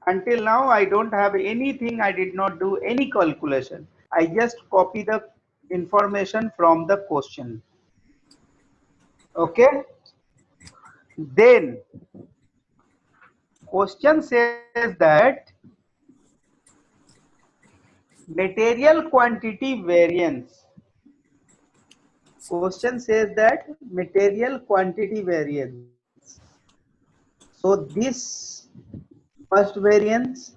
Until now I don't have anything, I did not do any calculation, I just copy the information from the question. Okay, then question says that material quantity variance. Question says that material quantity variance. So this first variance,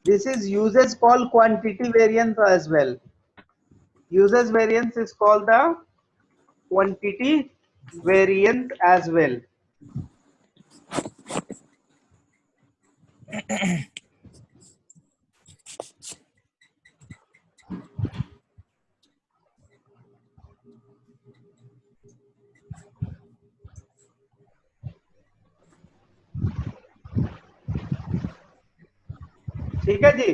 this is uses called quantity variance as well. Uses variance is called the quantity variance as well. ठीक है जी,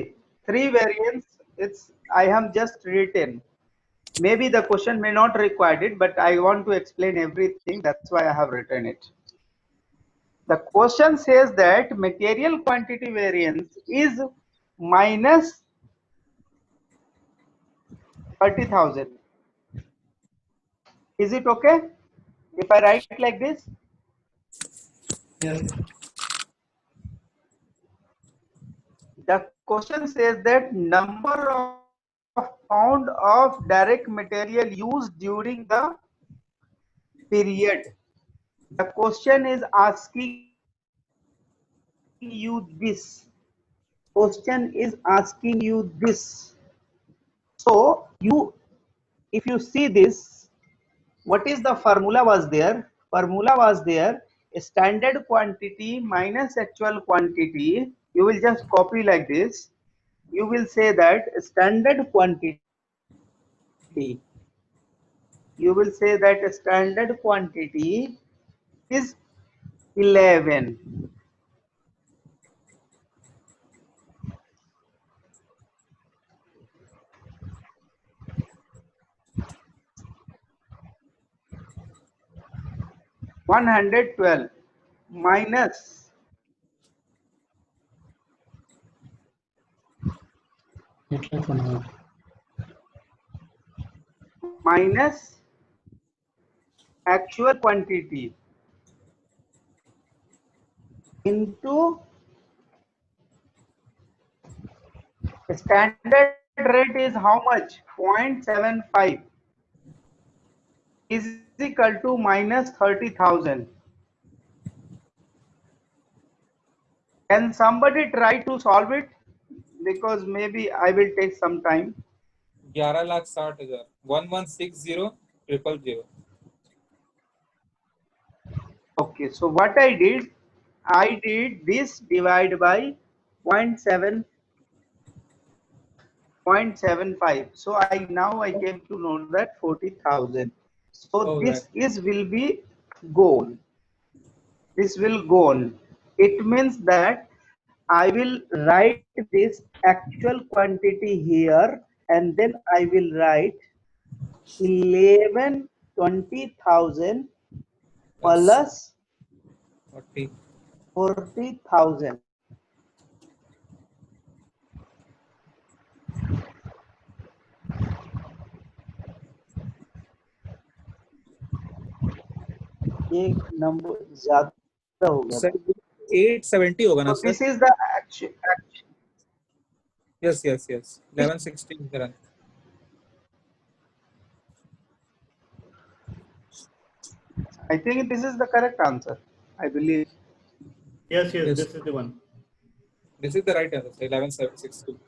3 variants. It's I have just written. Maybe the question may not require it, but I want to explain everything. That's why I have written it. The question says that material quantity variance is minus 30,000. Is it okay if I write like this? Yes. The question says that number of pound of direct material used during the period. The question is asking you this. Question is asking you this. So if you see this, what is the formula was there? Formula was there, standard quantity minus actual quantity. You will just copy like this. You will say that standard quantity. You will say that standard quantity is 11. $112 minus actual quantity into standard rate is how much? 0.75 is equal to minus 30,000. Can somebody try to solve it? Because maybe I will take some time. 11,60,000 1160,000. Okay, so what I did this divide by 0.75. So I came to know that 40,000. So this will be gone. This will go on. It means that I will write this actual quantity here, and then I will write 20,000 plus 40,000. एक number ज्यादा हो गया. Sir 870 होगा ना sir? This is the actual. Yes. 1160. I think this is the correct answer. I believe. Yes, this is the one. This is the right answer. 1160.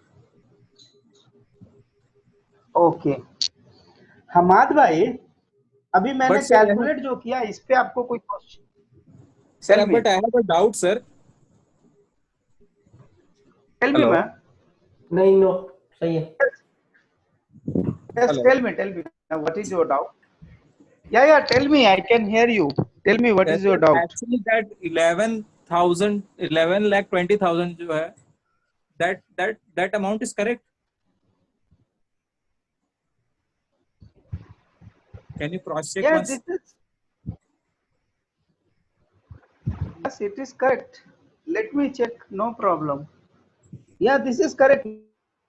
Okay. Hammad भाई, अभी मैंने calculate जो किया, इस पे आपको कोई question? Sir, but I have a doubt, sir. Tell me, man. नहीं, no, सही है. Yes, tell me. What is your doubt? Yeah, tell me. I can hear you. Tell me what is your doubt. Actually, that 11,20,000 जो है, that amount is correct. Can you cross check once? Yes, it is correct. Let me check. No problem. Yeah, this is correct.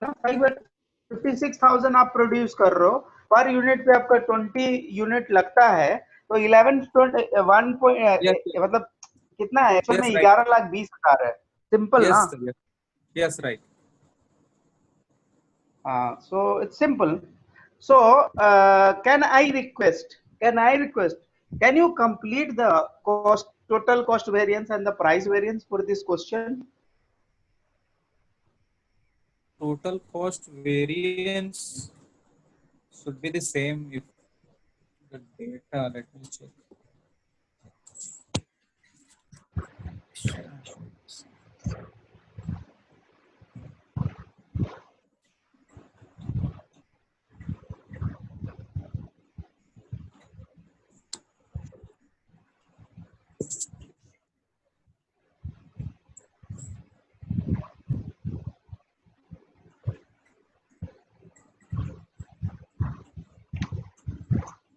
56,000 आप produce कर रहे हो, per unit पे आपका 20 unit लगता है, तो 1 मतलब कितना है? इसमें 11,20,000 है. सिंपल ना? Yes, right. So it's simple. So can I request, can you complete the total cost variance and the price variance for this question? Total cost variance should be the same if the data, let me check.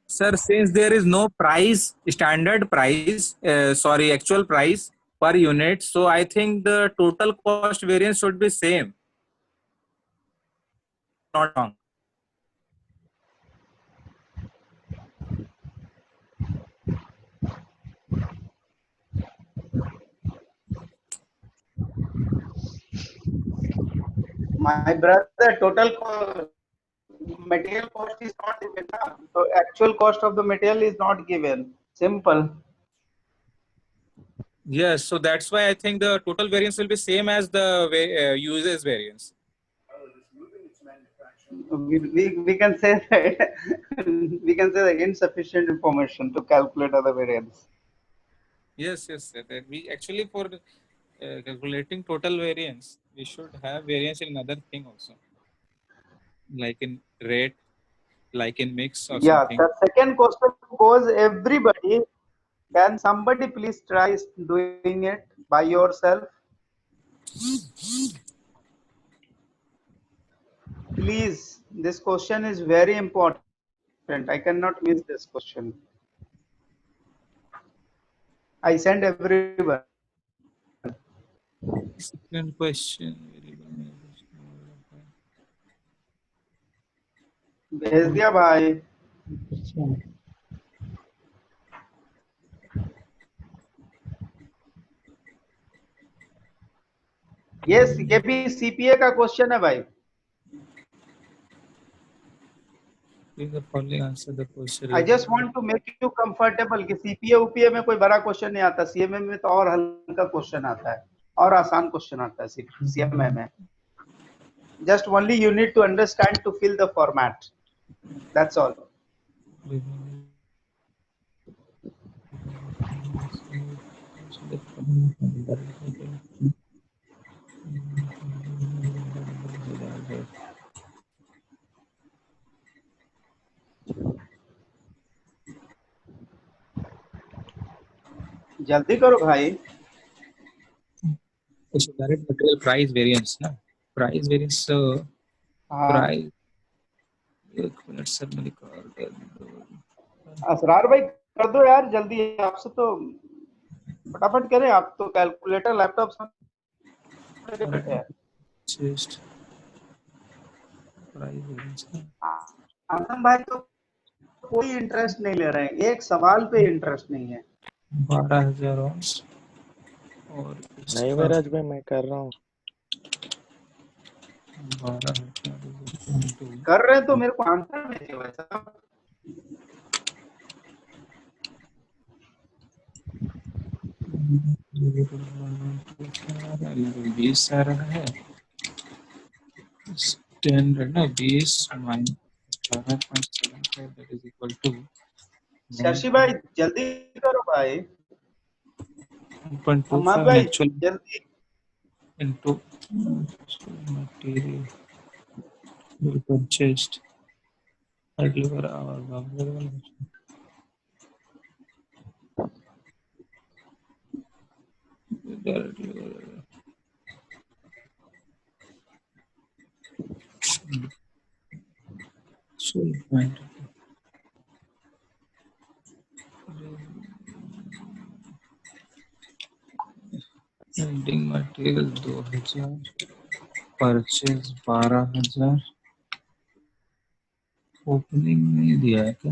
Sir, since there is no price, standard price, sorry, actual price per unit, so I think the total cost variance should be same. Not wrong. My brother, material cost is not given. So actual cost of the material is not given. Simple. Yes, so that's why I think the total variance will be same as the uses variance. We can say that we can say the insufficient information to calculate other variance. Yes, sir. That we actually for calculating total variance, we should have variance in another thing also, like in rate, like in mix or Yeah, something. the second question goes everybody. Can somebody please try doing it by yourself? Please, this question is very important. I cannot miss this question. I send everyone. Second question. भेज दिया भाई. Yes, ये भी CPA का question है भाई. I just want to make you comfortable कि CPA UPA में कोई बड़ा क्वेश्चन नहीं आता. CMA में तो और हल्का क्वेश्चन आता है और आसान क्वेश्चन आता है CMA में. Just only you need to understand to fill the format. That's all. जल्दी करो भाई. Direct material price variance, ना? Price variance, price. एक मिनट सर मैं निकाल दे. असरार भाई कर दो यार जल्दी. आपसे तो फटाफट करें. आप तो कैलकुलेटर लैपटॉप से बैठे हैं. Just price variance. आनंद भाई तो कोई इंटरेस्ट नहीं ले रहे हैं. एक सवाल पे इंटरेस्ट नहीं है. 12,000 और नहीं विराज भाई मैं कर रहा हूँ. 12,000 कर रहे हैं तो मेरे को आंसर भेजिए वैसा. बीस आ रहा है. स्टैंडर्ड ना 20 minus 12.75 that is equal to Shashi भाई जल्दी करो भाई. 1.25 भाई actual जल्दी. into material we purchased deliver our available. So ending material 2000, purchase 12,000. Opening नहीं दिया है क्या?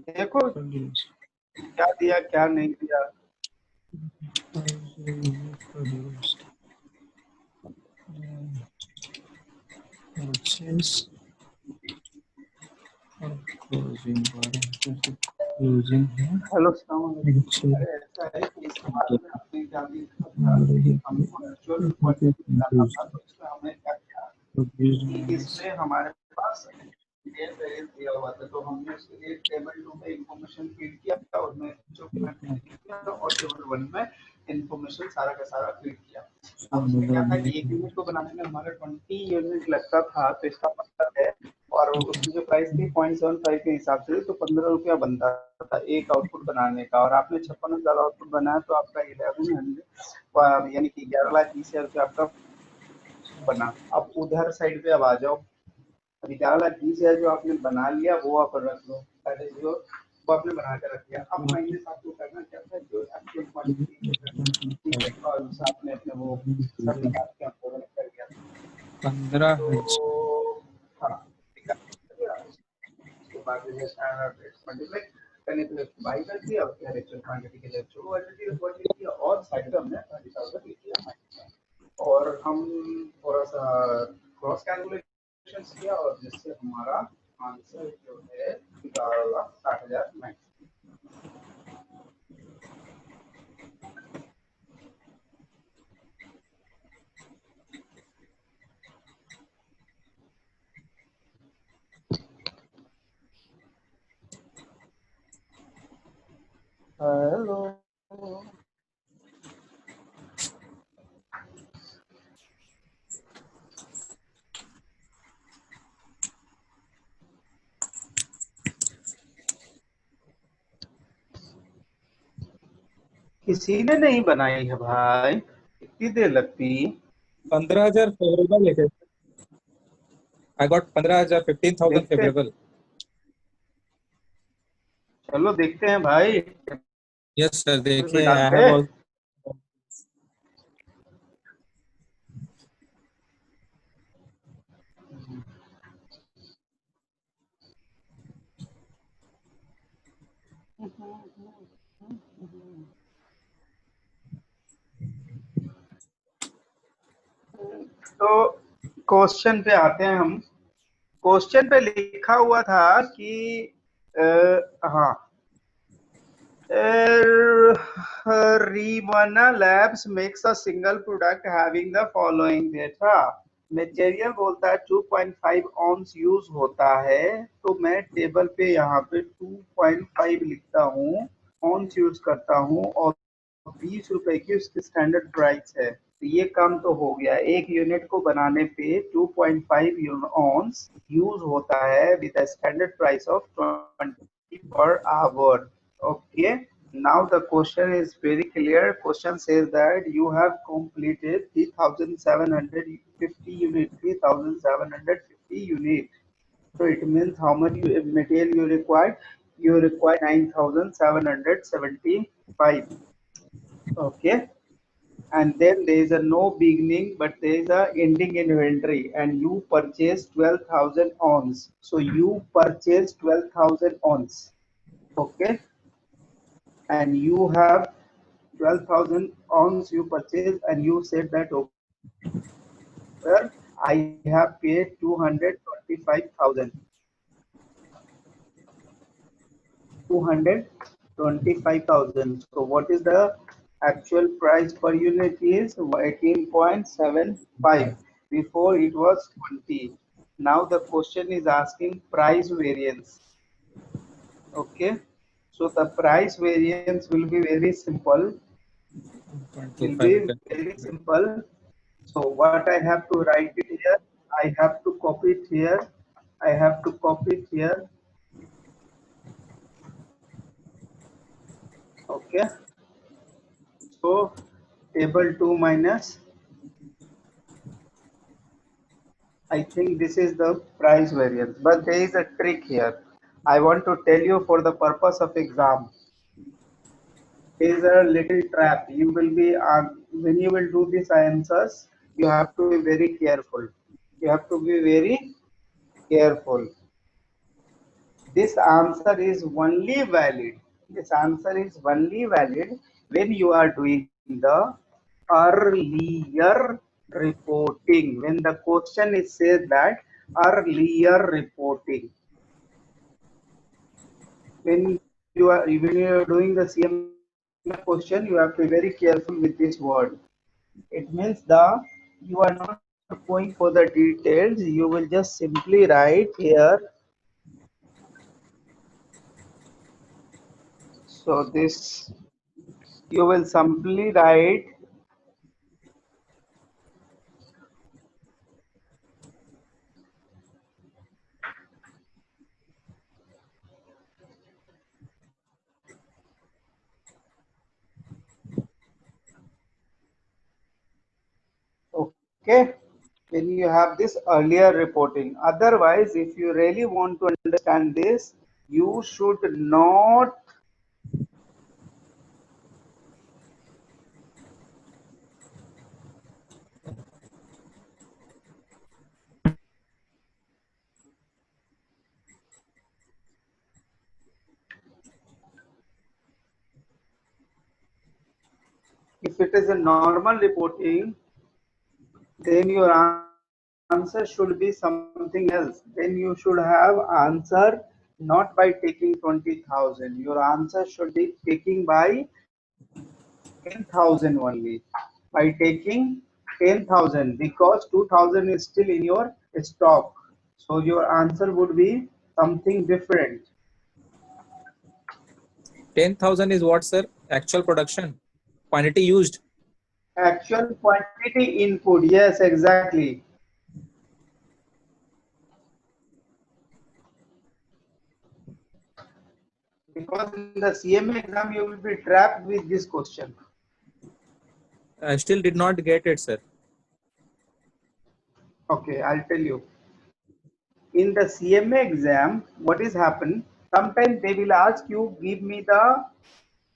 देखो क्या दिया क्या नहीं दिया. Yes. Closing है. हेलो अरे ऐसा है कि इस सवाल में आपने क्या लिखा था कि हमको एक्चुअल क्वांटिटी निकालना था, तो इसमें हमने क्या किया कि इसमें हमारे पास डेट वेरिएंस दिया हुआ था, तो हमने उसके लिए टेबल 2 में इंफॉर्मेशन फीड किया था, उसमें जो क्वांटिटी किया था, और टेबल 1 में इंफॉर्मेशन सारा का सारा फीड किया। अब उसमें क्या था कि एक यूनिट को बनाने में हमारा 20 यूनिट लगता था, तो इसका मतलब है, और उसकी जो प्राइस थी 0.75 के हिसाब से, तो 15 रुपया बनता था एक आउटपुट बनाने का, और आपने 56,000 आउटपुट बनाया तो आपका 1100 यानी कि 11,20,000 रुपया आपका बना। अब उधर साइड पे अब आ जाओ, अभी 11,20,000 जो आपने बना लिया वो आप रख लो, दैट इज योर, वो आपने बना के रख लिया। अब माइनस आपको करना क्या था, जो एक्चुअल क्वांटिटी और साथ में अपने वो सब निकाल के आपको कर दिया 15,000 तो हाँ, उसके बाद जो स्टैंडर्ड रेट मल्टीप्लाई करने के लिए बाई कर दिया, और फिर एक्चुअल क्वांटिटी के लिए जो क्वांटिटी रिपोर्ट किया, और साइड पे हमने 30,000 लिख दिया, और हम थोड़ा सा क्रॉस कैलकुलेशन किया, और जिससे हमारा आंसर जो है 11,60,000 मैक्स। हेलो किसी ने नहीं बनाई है भाई, कितनी देर लगती? 15,000 favorable है. I got 15,000, 15,000 देखते favorable. चलो देखते हैं भाई, Yes sir, देखिए में I डालते have हैं। also. तो क्वेश्चन पे आते हैं हम। क्वेश्चन पे लिखा हुआ था कि हाँ, Rivana Labs makes a single product having the following data. Material बोलता है 2.5 ऑन्स यूज होता है, तो मैं टेबल पे यहाँ पे 2.5 लिखता हूँ, ऑन्स यूज करता हूँ, और 20 रुपए की उसकी स्टैंडर्ड प्राइस है। तो ये काम तो हो गया, एक यूनिट को बनाने पे 2.5 ऑन्स यूज होता है with standard price of 20 per hour. Okay, now the question is very clear. Question says that you have completed 3,750 unit, 3,750 unit. So it means how much material you require? You require 9,775. Okay, and then there is a no beginning, but there is a ending inventory, and you purchase 12,000 ons. So you purchase 12,000 ons. Okay, and you have 12,000 ounce you purchase, and you said that okay, I have paid 225,000. 225,000. So what is the actual price per unit is 18.75. Before it was 20. Now the question is asking price variance. Okay. So the price variance will be very simple. Will be very simple. So what I have to write it here, I have to copy it here, I have to copy it here. Okay. So table 2 minus, I think this is the price variance, but there is a trick here. I want to tell you for the purpose of exam. There is a little trap. You will be when you will do these answers, you have to be very careful. You have to be very careful. This answer is only valid. This answer is only valid when you are doing the earlier reporting. When the question is said that earlier reporting. When you are doing the CMA question, you have to be very careful with this word. It means you are not going for the details. You will just simply write here. So this you will simply write okay when you have this earlier reporting. Otherwise, if you really want to understand this, you should not if it is a normal reporting, then your answer should be something else. Then you should have answer not by taking 20,000. Your answer should be taking by 10,000 only. By taking 10,000 because 2,000 is still in your stock. So your answer would be something different. 10,000 is what, sir? Actual production quantity used. Actual quantity input. Yes, exactly. Because in the CMA exam, you will be trapped with this question. I still did not get it, sir. Okay, I'll tell you. In the CMA exam, what is happened? Sometimes they will ask you, give me the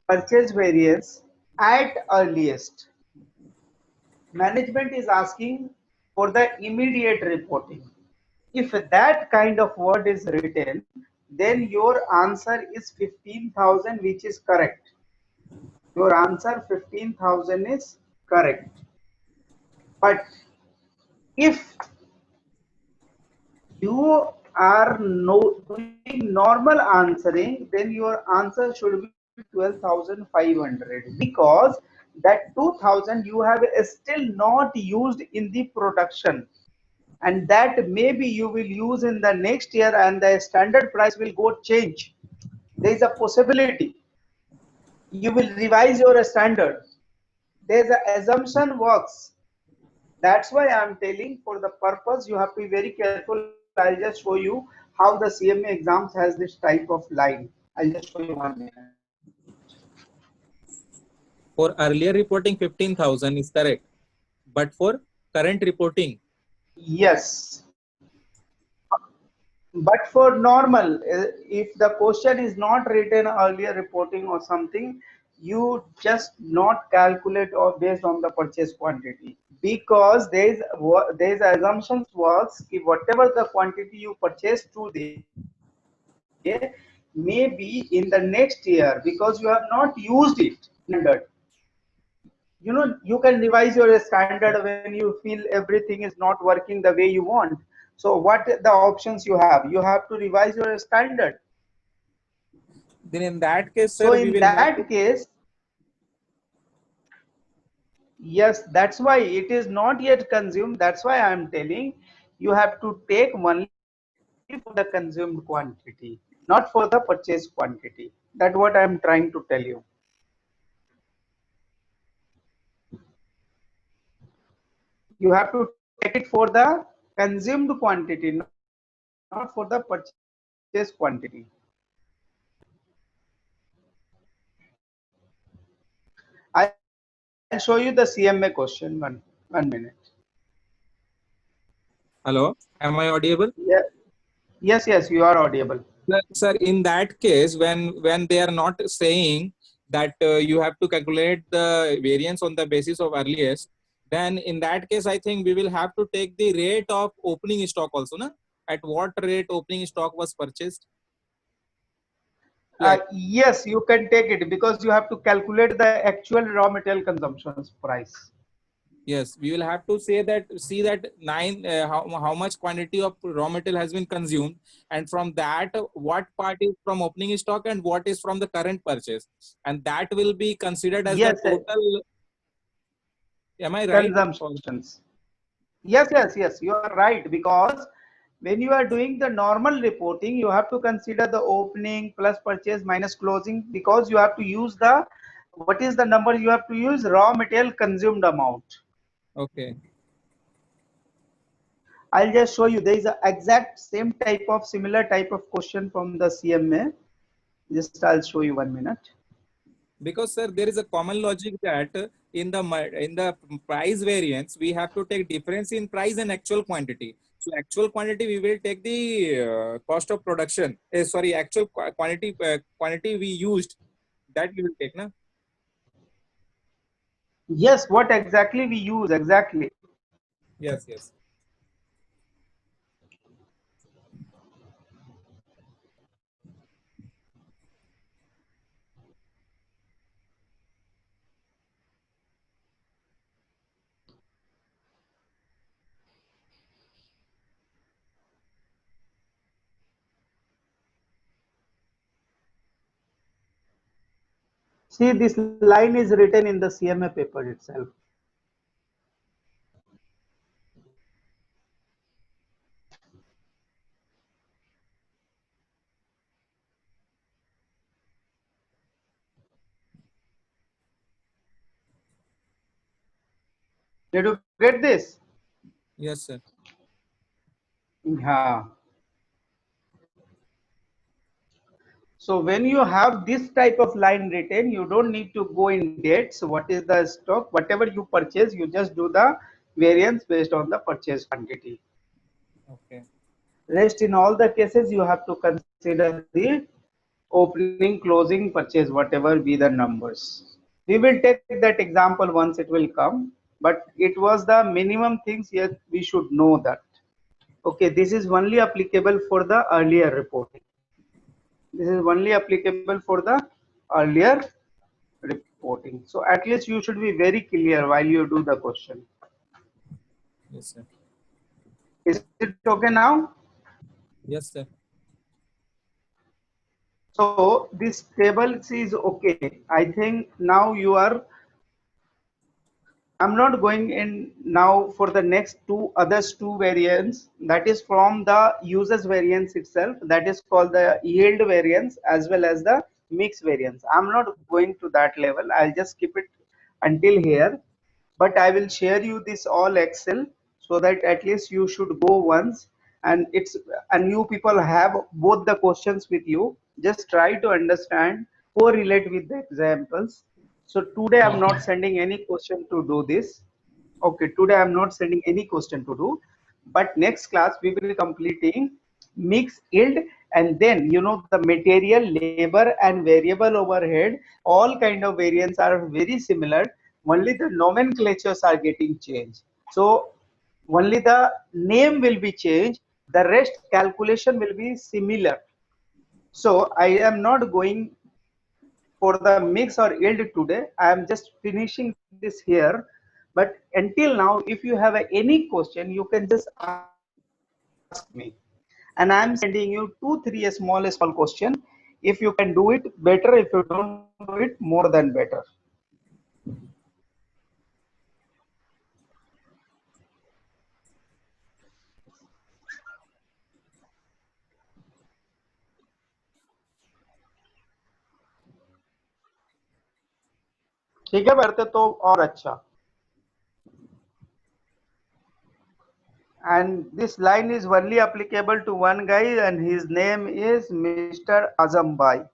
purchase variance at earliest. Management is asking for the immediate reporting. If that kind of word is written, then your answer is 15,000, which is correct. Your answer 15,000 is correct. But if you are doing normal answering, then your answer should be 12,500 because that 2,000 you have still not used in the production, and that maybe you will use in the next year and the standard price will go change. There is a possibility you will revise your standard. There's an assumption works. That's why I'm telling, for the purpose you have to be very careful. I'll just show you how the CMA exams has this type of line. I'll just show you 1 minute. For earlier reporting, 15,000 is correct, but for current reporting, Yes, but for normal, if the question is not written earlier reporting or something, you just not calculate or based on the purchase quantity, because there's assumptions works if whatever the quantity you purchase today, maybe in the next year, because you have not used it standard, you can revise your standard when you feel everything is not working the way you want. So what the options you have? You have to revise your standard. then in that case, sir, So we in will have to. that case, yes, that's why it is not yet consumed. That's why I am telling you have to take only for the consumed quantity, not for the purchase quantity. That's what I am trying to tell you. You have to take it for the consumed quantity, not for the purchase quantity. I'll show you the CMA question. One minute. Hello, am I audible? Yeah. Yes, you are audible. Sir, in that case, when they are not saying that you have to calculate the variance on the basis of earliest, then in that case, I think we will have to take the rate of opening stock also, na? At what rate opening stock was purchased? Yes, you can take it because you have to calculate the actual raw material consumption price. Yes, we will have to say that, see that how much quantity of raw material has been consumed, and from that what part is from opening stock and what is from the current purchase, and that will be considered as the Yes, total. Am I right? consumptions. Yes, you are right, because when you are doing the normal reporting, you have to consider the opening plus purchase minus closing, because you have to use the, what is the number you have to use? Raw material consumed amount. Okay. I'll just show you. There is a exact same type of similar type of question from the CMA. Just I'll show you 1 minute. Because sir, there is a common logic that in the price variance we have to take difference in price and actual quantity. So actual quantity we will take the cost of production. Sorry, actual quantity we used, that we will take, na? Yes, what exactly we use exactly. Yes, yes. See, this line is written in the CMA paper itself. Did you get this? Yes, sir. Yeah. So when you have this type of line written, you don't need to go in dates. What is the stock? Whatever you purchase, you just do the variance based on the purchase quantity. Okay. Rest in all the cases, you have to consider the opening, closing, purchase, whatever be the numbers. We will take that example once it will come, but it was the minimum things yet we should know that. Okay, this is only applicable for the earlier reporting. This is only applicable for the earlier reporting. So at least you should be very clear while you do the question. Yes, sir. Is it okay now? Yes, sir. So this table is okay. I think now you are, I'm not going in now for the next two variants, that is from the users variance itself, that is called the yield variance as well as the mix variance. I'm not going to that level. I'll just keep it until here, but I will share you this all Excel so that at least you should go once, and you people have both the questions with you. Just try to understand, correlate with the examples. So today I'm not sending any question to do this. Okay, today I'm not sending any question to do, but next class we will be completing mix yield, and then the material, labor and variable overhead, all kind of variants are very similar. Only the nomenclatures are getting changed. So only the name will be changed. The rest calculation will be similar. So I am not going for the mix or yield today. I am just finishing this here. But until now, if you have any question, you can just ask me. And I am sending you 2, 3 small question. If you can do it, better. If you don't do it, more than better. ठीक है, बढ़ते तो और अच्छा. And this line is only applicable to one guy, and his name is Mr. Azam Bhai.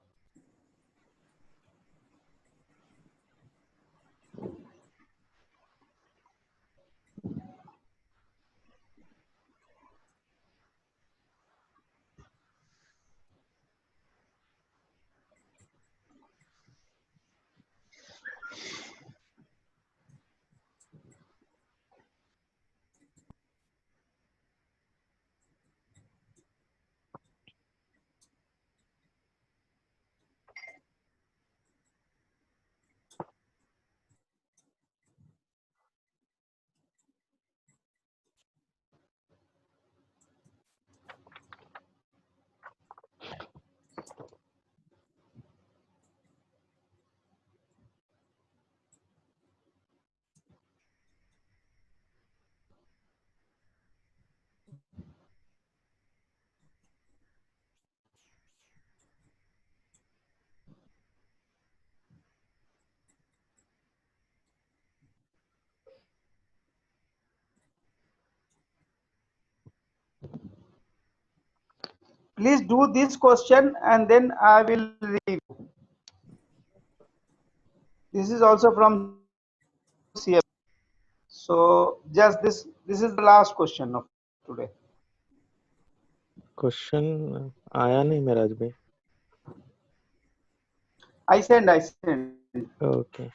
Please do this question and then I will read. This is also from CF. So just this is the last question of today. Question आया नहीं मेराज भाई. I send. Okay.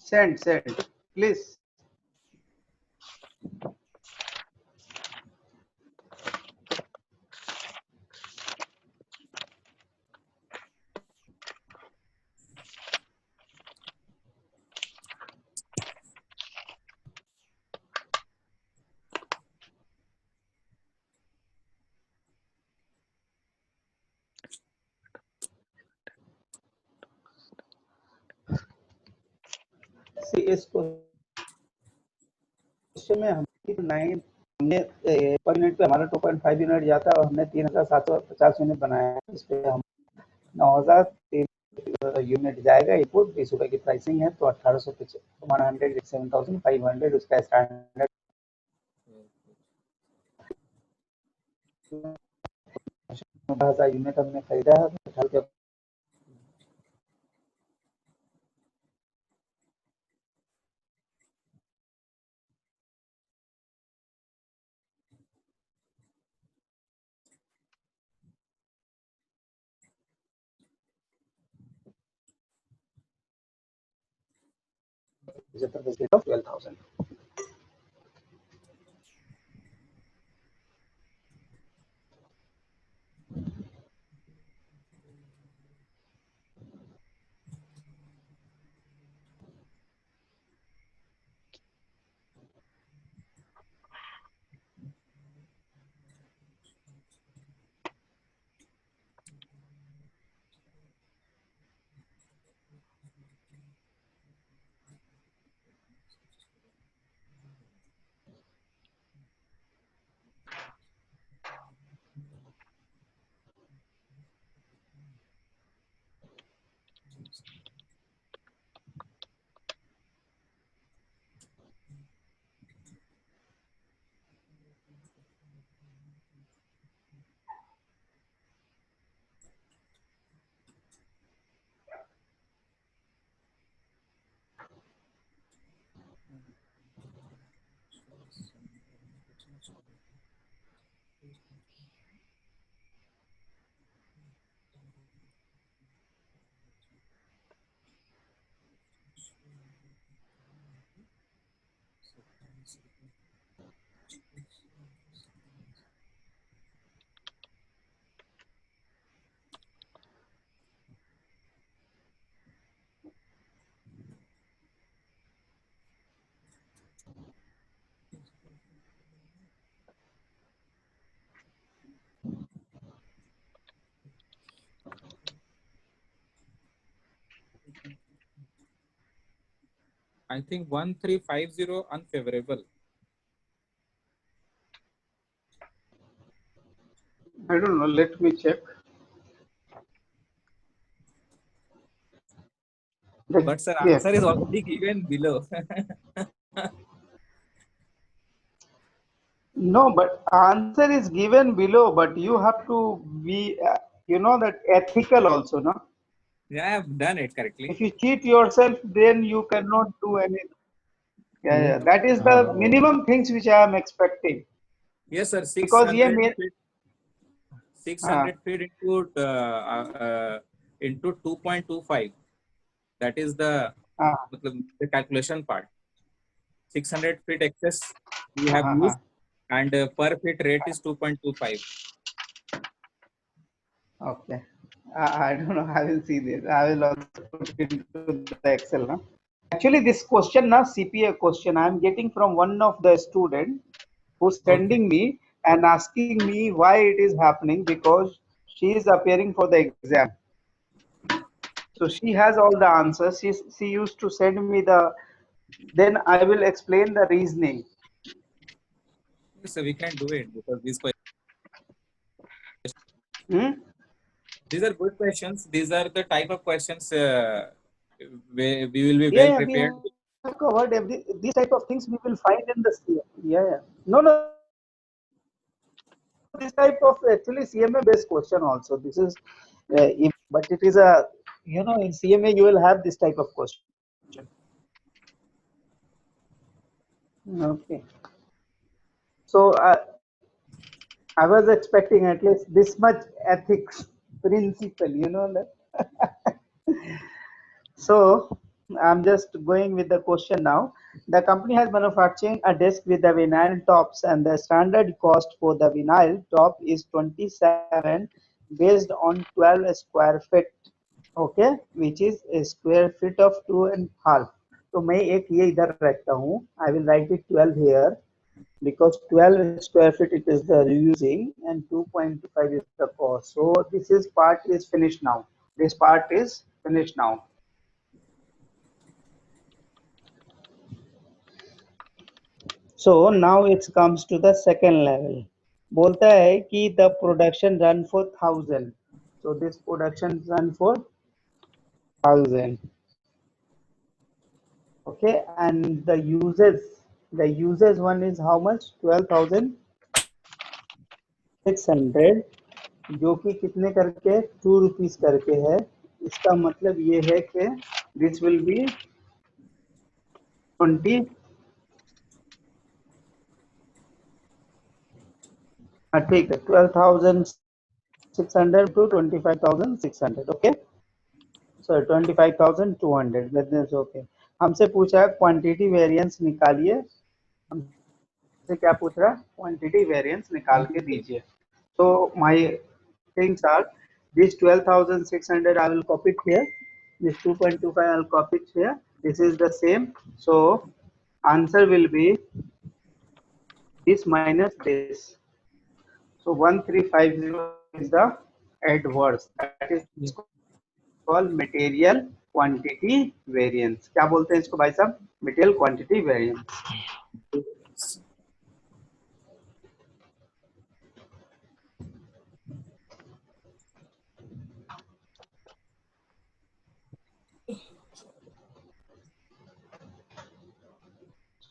Send, please. See, इसको question में हमने per unit पे हमारा 2.5 unit जाता है और हमने 3750 यूनिट बनाया है. इस पे हम 9000 यूनिट जाएगा इनपुट. 20 रुपए की प्राइसिंग है तो 1800 7500 उसका स्टैंडर्ड 10,000 यूनिट हमने खरीदा है. of 12,000. I think 1350 unfavorable. I don't know. Let me check. But sir, answer is already given below. No, but answer is given below. But you have to be, that ethical also, no? Yeah, I have done it correctly. If you cheat yourself, then you cannot do anything. Yeah. That is the minimum things which I am expecting. Yes, sir. Because 600 feet into 2.25. That is the calculation part. 600 feet excess we have used, and per feet rate is 2.25. Okay. I don't know. I will see this. I will also put it into the Excel. No? Actually, this question, CPA question, I am getting from one of the student who's sending me and asking me why it is happening, because she is appearing for the exam. So she has all the answers. She used to send me then I will explain the reasoning. So we can do it because Hmm? these are good questions. These are the type of questions we will be well Yeah, we prepared. have covered these type of things we will find in the CMA. Yeah. No, no. This type of actually CMA based question also. This is, but it is a, in CMA you will have this type of question. Okay. So I was expecting at least this much ethics principle, that. So I'm just going with the question now. The company has manufacturing a desk with the vinyl tops, and the standard cost for the vinyl top is 27 based on 12 square feet, okay, which is a square feet of 2.5. तो मैं एक ये इधर रखता हूँ. I will write it 12 here because 12 square feet it is the using and 2.5 is the cost. So this is part is finished now. This part is finished now. So now it comes to the second level. बोलता है कि the production run for 1000. So this production run for 1000. Okay, and the uses one is how much? 12,600, जो कि कितने करके 2 rupees करके है. इसका मतलब ये है कि this will be 20. ठीक है, 12,600 to 25,600. Okay. So 25,200. That is okay. हमसे पूछा है क्वांटिटी वेरिएंस निकालिए. हमसे क्या पूछ रहा है? क्वांटिटी वेरिएंस निकाल के दीजिए. So my things are this 12,600 I will copy it here. This 2.25 I will copy it here. This is the same. So answer will be this minus this. So 1350 is the adverse. That is called material quantity variance. क्या बोलते हैं इसको भाई साहब? Material quantity variance.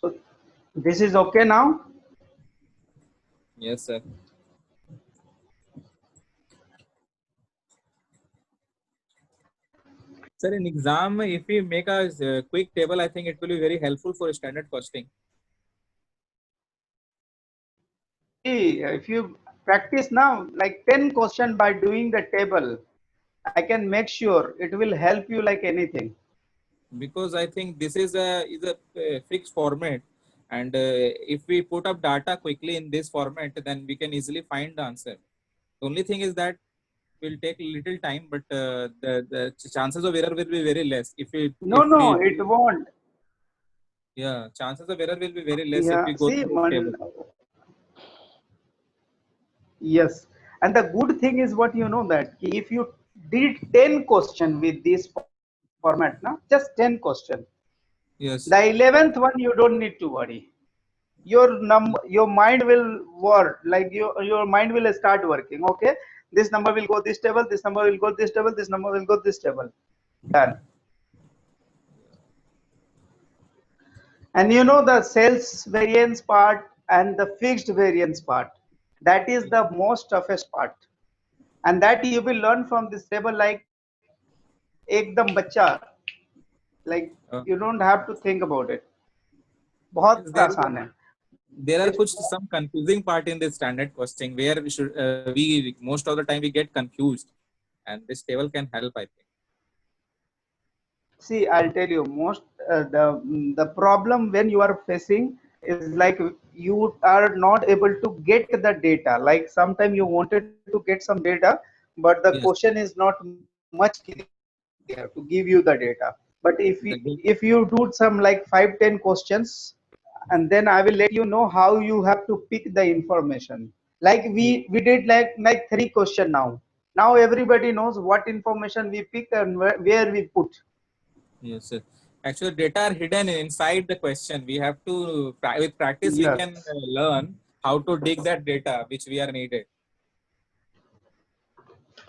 So this is okay now. Yes, sir. Sir, in exam, if we make a quick table, I think it will be very helpful for standard costing. If you practice now, like 10 questions by doing the table, I can make sure it will help you like anything. Because I think this is a fixed format, and if we put up data quickly in this format, then we can easily find the answer. The only thing is that will take little time, but the chances of error will be very less if we. No, it won't. Yeah, chances of error will be very less Yeah, if we go see, through table. Yes, and the good thing is what you know that if you did 10 question with this format, now just 10 question. Yes. The 11th one you don't need to worry. Your mind will work, like your mind will start working. Okay, this number will go this table, this number will go this table, this number will go this table. Done. And you know the sales variance part and the fixed variance part, that is the most toughest part, and that you will learn from this table like ekdam bacha, like you don't have to think about it. बहुत आसान है. There are some confusing part in the standard costing where we should most of the time we get confused, and this table can help, I think. See, I'll tell you, most the problem when you are facing is like you are not able to get the data. Like sometimes you wanted to get some data, but the question is not much clear to give you the data. But if you do some like 5-10 questions, and then I will let you know how you have to pick the information. Like we did like 3 questions now. Now everybody knows what information we pick and where we put. Yes, sir. Actually, data are hidden inside the question. We have to, with practice, Yes. we can learn how to dig that data which we are needed.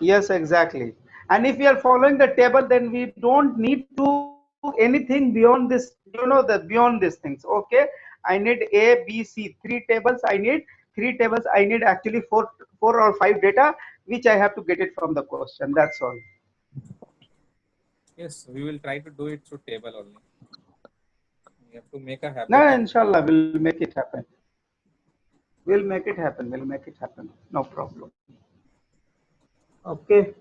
Yes, exactly. And if we are following the table, then we don't need to anything beyond this, beyond these things. Okay, I need A, B, C, three tables. I need actually four or five data, which I have to get it from the question. That's all. Yes, we will try to do it through table only. We have to make a habit. No, inshallah, we'll make it happen. We'll make it happen. We'll make it happen. No problem. Okay.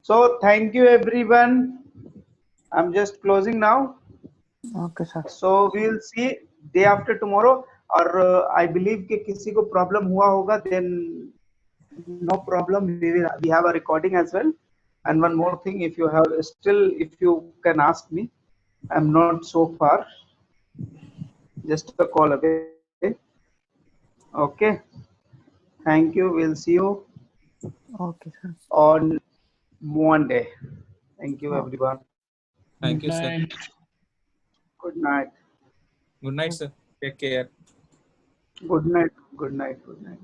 So thank you, everyone. I'm just closing now. Okay, sir. So we will see day after tomorrow. और I believe कि किसी को problem हुआ होगा, then no problem. We have a recording as well. And one more thing, if you can ask me, I'm not so far. Just a call away. Okay. Thank you. We'll see you Okay, sir. on Monday. Thank you, everyone. Thank you, sir. Night. Good night. Good night, sir. Take care. Good night. Good night. Good night.